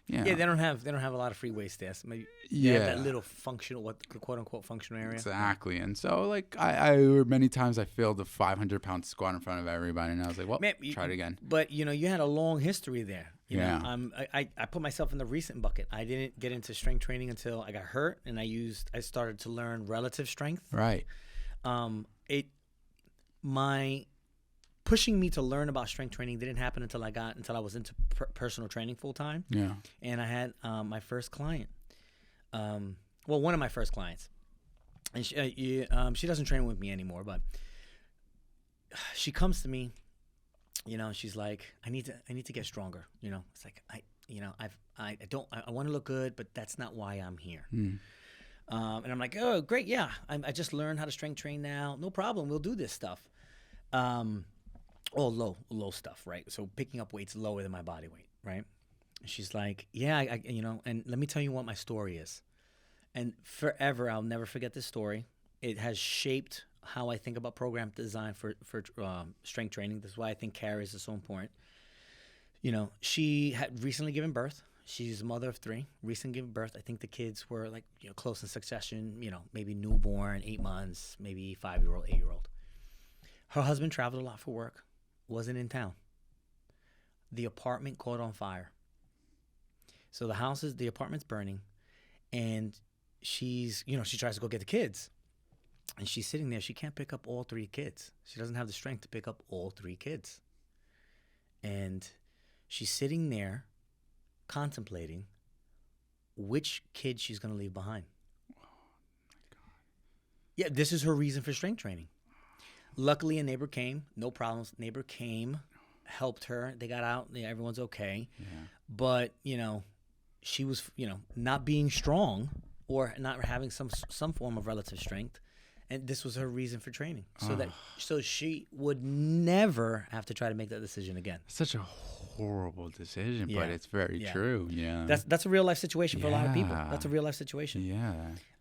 Yeah, they don't have a lot of free weight stairs. Maybe they have that little functional, quote unquote functional area. Exactly. And so I many times I failed a 500-pound squat in front of everybody, and I was like, well, try it again. But you had a long history there. You know, I put myself in the recent bucket. I didn't get into strength training until I got hurt, and I started to learn relative strength. Right. My pushing me to learn about strength training didn't happen until I was into personal training full time. Yeah. And I had my first client. One of my first clients, and she doesn't train with me anymore, but she comes to me. You know, she's like, I need to get stronger. You know, it's like I want to look good, but that's not why I'm here. And I'm like, oh, great, yeah. I just learned how to strength train now. No problem, we'll do this stuff. All low stuff, right? So picking up weights lower than my body weight, right? And she's like, yeah, and let me tell you what my story is. And forever, I'll never forget this story. It has shaped how I think about program design for strength training. This is why I think carries is so important. You know, she had recently given birth. She's a mother of 3, recently given birth. I think the kids were like, you know, close in succession, you know, maybe newborn, 8 months, maybe 5-year-old, 8-year-old. Her husband traveled a lot for work, wasn't in town. The apartment caught on fire. So the apartment's burning, and she tries to go get the kids. And she's sitting there. She can't pick up all 3 kids. She doesn't have the strength to pick up all 3 kids. And she's sitting there contemplating which kid she's going to leave behind. Oh, my God. Yeah, this is her reason for strength training. Luckily, a neighbor came. No problems. Neighbor came, helped her. They got out. Yeah, everyone's okay. Yeah. But, you know, she was, you know, not being strong or not having some form of relative strength. And this was her reason for training, so she would never have to try to make that decision again. Such a horrible decision, but it's very true. Yeah, that's a real life situation for a lot of people. That's a real life situation. Yeah,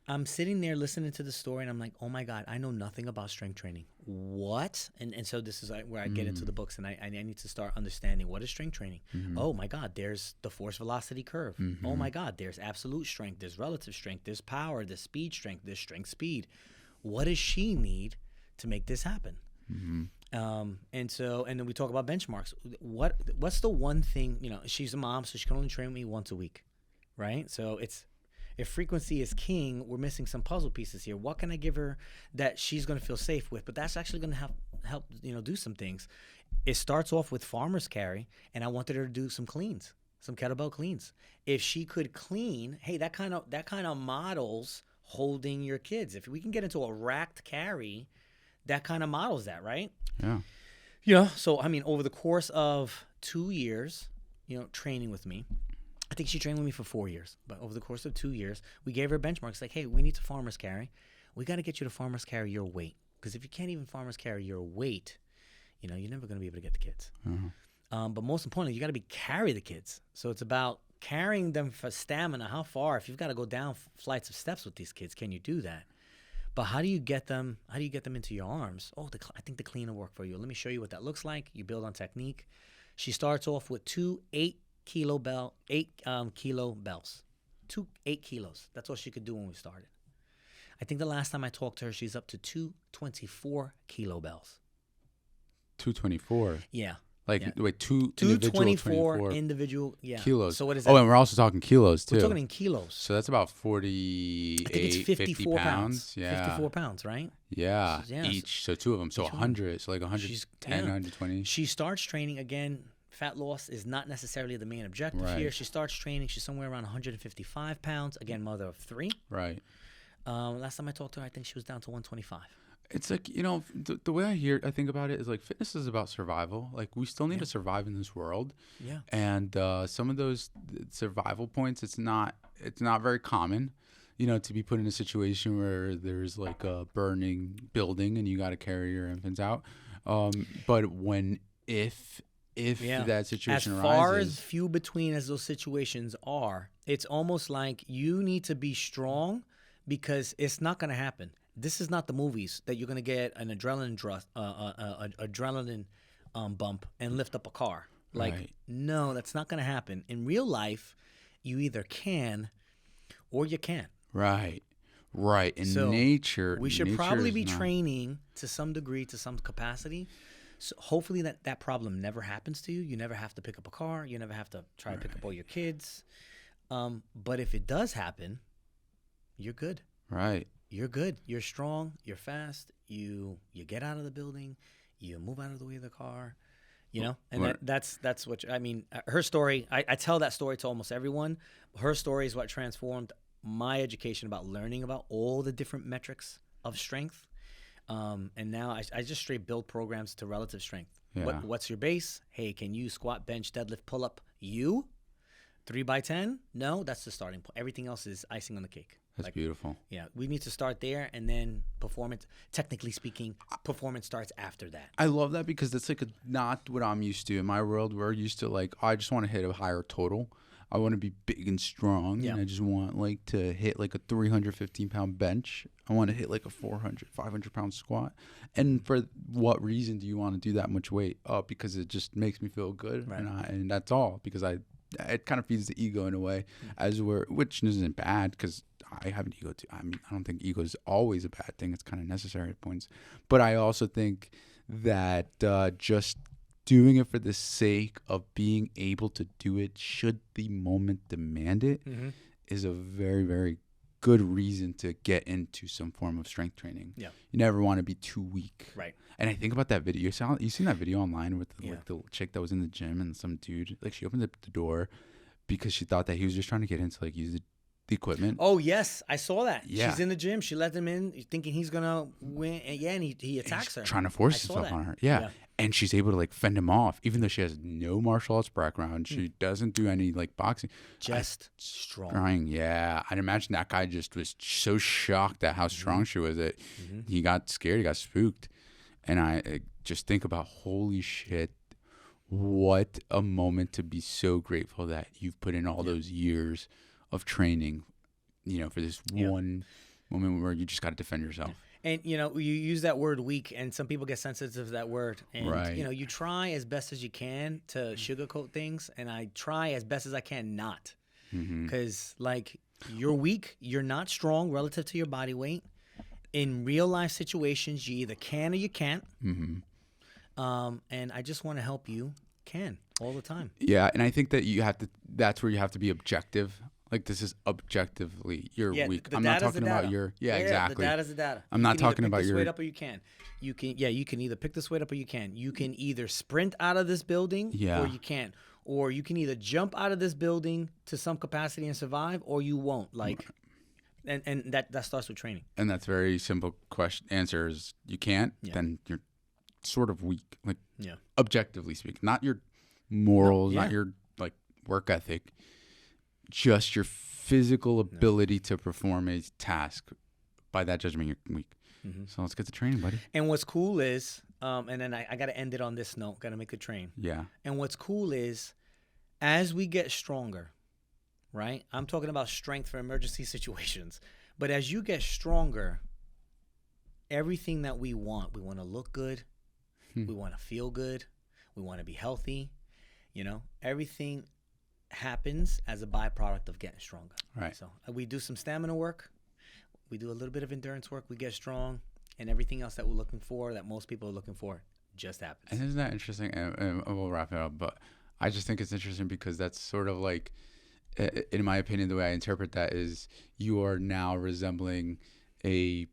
I'm sitting there listening to the story, and I'm like, oh my God, I know nothing about strength training. What? And so this is where I get into the books, and I need to start understanding what is strength training. Mm-hmm. Oh my God, there's the force velocity curve. Mm-hmm. Oh my God, there's absolute strength, there's relative strength, there's power, there's speed strength, there's strength speed. What does she need to make this happen? Mm-hmm. And then we talk about benchmarks. What's the one thing, you know, she's a mom, so she can only train with me once a week, right? So if frequency is king, we're missing some puzzle pieces here. What can I give her that she's going to feel safe with, but that's actually going to help, you know, do some things? It starts off with farmer's carry, and I wanted her to do some cleans, some kettlebell cleans. If she could clean, hey, that kind of models holding your kids. If we can get into a racked carry, that kind of models that, right? Yeah. You know, so I mean, over the course of 2 years, you know, training with me, I think she trained with me for 4 years, but over the course of 2 years, we gave her benchmarks like, hey, we need to farmer's carry. We got to get you to farmer's carry your weight, because if you can't even farmer's carry your weight, you know, you're never going to be able to get the kids. Mm-hmm. But most importantly, you got to carry the kids. So it's about carrying them for stamina. How far? If you've got to go down flights of steps with these kids, can you do that? But how do you get them into your arms? Oh, I think the clean will work for you. Let me show you what that looks like. You build on technique. She starts off with 2 8-kilo bells. 2 8 kilos. That's all she could do when we started. I think the last time I talked to her, she's up to 2 24-kilo bells. 224? Yeah. Wait, 2 24 individual kilos. So what is that? Oh, and we're also talking kilos too. We're talking in kilos. So that's about 48, I think it's 54 50 pounds. Yeah. 54 pounds, right? Yeah. Each. So 2 of them. So 100. So like 110, 120. She starts training again. Fat loss is not necessarily the main objective here. She starts training. She's somewhere around 155 pounds. Again, mother of 3. Right. Last time I talked to her, I think she was down to 125. It's like, you know, the way I think about it is like fitness is about survival. Like we still need to survive in this world. Yeah. And some of those survival points, it's not very common, you know, to be put in a situation where there's like a burning building and you got to carry your infants out. But if that situation arises, as far as few between as those situations are, it's almost like you need to be strong because it's not going to happen. This is not the movies that you're going to get an adrenaline bump and lift up a car. Like, no, that's not going to happen. In real life, you either can or you can't. Right. In nature, we should probably be training to some degree, to some capacity, So hopefully that problem never happens to you. You never have to pick up a car. You never have to try to pick up all your kids. But if it does happen, you're good. Right. You're good. You're strong. You're fast. You get out of the building. You move out of the way of the car. You know, and that's what I mean. Her story. I tell that story to almost everyone. Her story is what transformed my education about learning about all the different metrics of strength. And now I just straight build programs to relative strength. Yeah. What's your base? Hey, can you squat, bench, deadlift, pull up? 3x10? No, that's the starting point. Everything else is icing on the cake. That's beautiful. Yeah, we need to start there, and then performance. Technically speaking, performance starts after that. I love that because that's like not what I'm used to. In my world, we're used to like, I just want to hit a higher total. I want to be big and strong, and I just want like to hit like a 315-pound bench. I want to hit like a 500-pound squat. And for what reason do you want to do that much weight? Because it just makes me feel good, right. And that's all. Because it kind of feeds the ego in a way, which isn't bad because I have an ego too. I mean, I don't think ego is always a bad thing. It's kind of necessary at points. But I also think that just doing it for the sake of being able to do it, should the moment demand it, is a very, very good reason to get into some form of strength training. Yeah, you never want to be too weak. Right. And I think about that video. You seen that video online with like the chick that was in the gym and some dude, like she opened the door because she thought that he was just trying to get in to like use the equipment. Oh yes, I saw that. Yeah. She's in the gym. She let him in, thinking he's gonna win. And he attacks her, trying to force himself on her. Yeah. And she's able to like fend him off, even though she has no martial arts background. She doesn't do any like boxing. Just strong. Yeah, I'd imagine that guy just was so shocked at how strong she was that he got scared. He got spooked. And I just think about, holy shit, what a moment to be so grateful that you've put in all those years of training, for this one moment where you just got to defend yourself. And, you use that word weak, and some people get sensitive to that word. And, you try as best as you can to sugarcoat things, and I try as best as I can not. Because, you're weak, you're not strong relative to your body weight. In real-life situations, you either can or you can't. And I just want to help you can all the time. Yeah, and I think that that's where you have to be objective. Like, this is objectively you're weak. I'm not talking about your exactly. The data's the data. I'm not talking about your weight up or you can. You can either pick this weight up or you can. You can either sprint out of this building or you can't. Or you can either jump out of this building to some capacity and survive, or you won't. And that starts with training. And that's very simple answer is you can't, then you're sort of weak. Objectively speaking. Not your morals, not your work ethic. Just your physical ability to perform a task. By that judgment, you're weak. So let's get to training, buddy. And what's cool is, and then I got to end it on this note. Got to make the train. Yeah. And what's cool is, as we get stronger, right? I'm talking about strength for emergency situations. But as you get stronger, everything that we want to look good. We want to feel good. We want to be healthy. Everything happens as a byproduct of getting stronger. Right. So we do some stamina work. We do a little bit of endurance work. We get strong. And everything else that we're looking for, that most people are looking for, just happens. And isn't that interesting? And we'll wrap it up. But I just think it's interesting because that's sort of like, in my opinion, the way I interpret that is you are now resembling a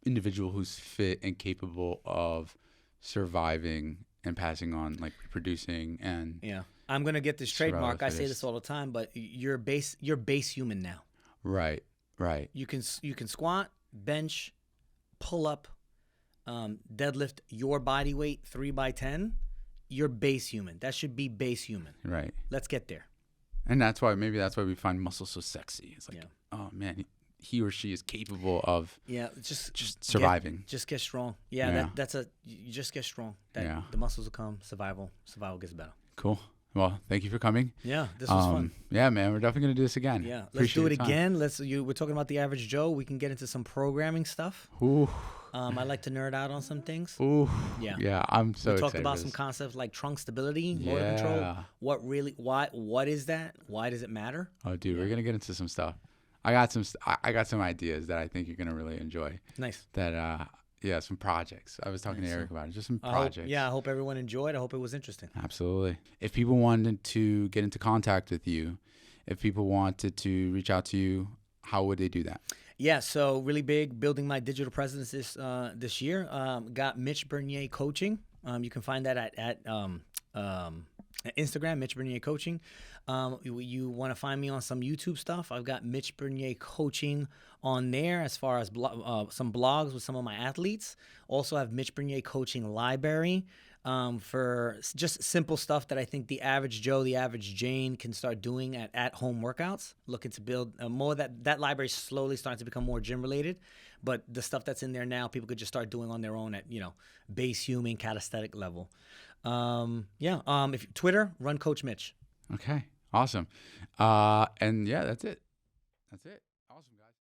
individual who's fit and capable of surviving and passing on, reproducing and I'm gonna get this trademark. I say this all the time, but you're base human now. Right. You can squat, bench, pull up, deadlift your body weight 3x10. You're base human. That should be base human. Right. Let's get there. And that's why we find muscle so sexy. It's oh man, he or she is capable of just surviving. Just get strong. You just get strong. The muscles will come. Survival gets better. Cool. Well, thank you for coming. Yeah, this was fun. Yeah, man, we're definitely gonna do this again. Yeah, let's do it again. We're talking about the average Joe. We can get into some programming stuff. Ooh. I like to nerd out on some things. Ooh. Yeah, I'm so excited. We talked about some concepts like trunk stability, motor control. What is that? Why does it matter? Oh, dude, we're gonna get into some stuff. I got some ideas that I think you're gonna really enjoy. Nice. That Yeah, some projects. I was talking to Eric about it. Just some I projects. hope everyone enjoyed. I hope it was interesting. Absolutely. If people wanted to get into contact with you, if people wanted to reach out to you, how would they do that? Yeah, so really big building my digital presence this year. Got Mitch Bernier Coaching. You can find that at Instagram, Mitch Bernier Coaching. You want to find me on some YouTube stuff? I've got Mitch Bernier Coaching on there as far as some blogs with some of my athletes. Also have Mitch Bernier Coaching Library for just simple stuff that I think the average Joe, the average Jane can start doing at home workouts. Looking to build more that library is slowly starting to become more gym related, but the stuff that's in there now, people could just start doing on their own at base human calisthenic level. If Twitter, run Coach Mitch. Okay, awesome. And yeah, that's it. Awesome, guys.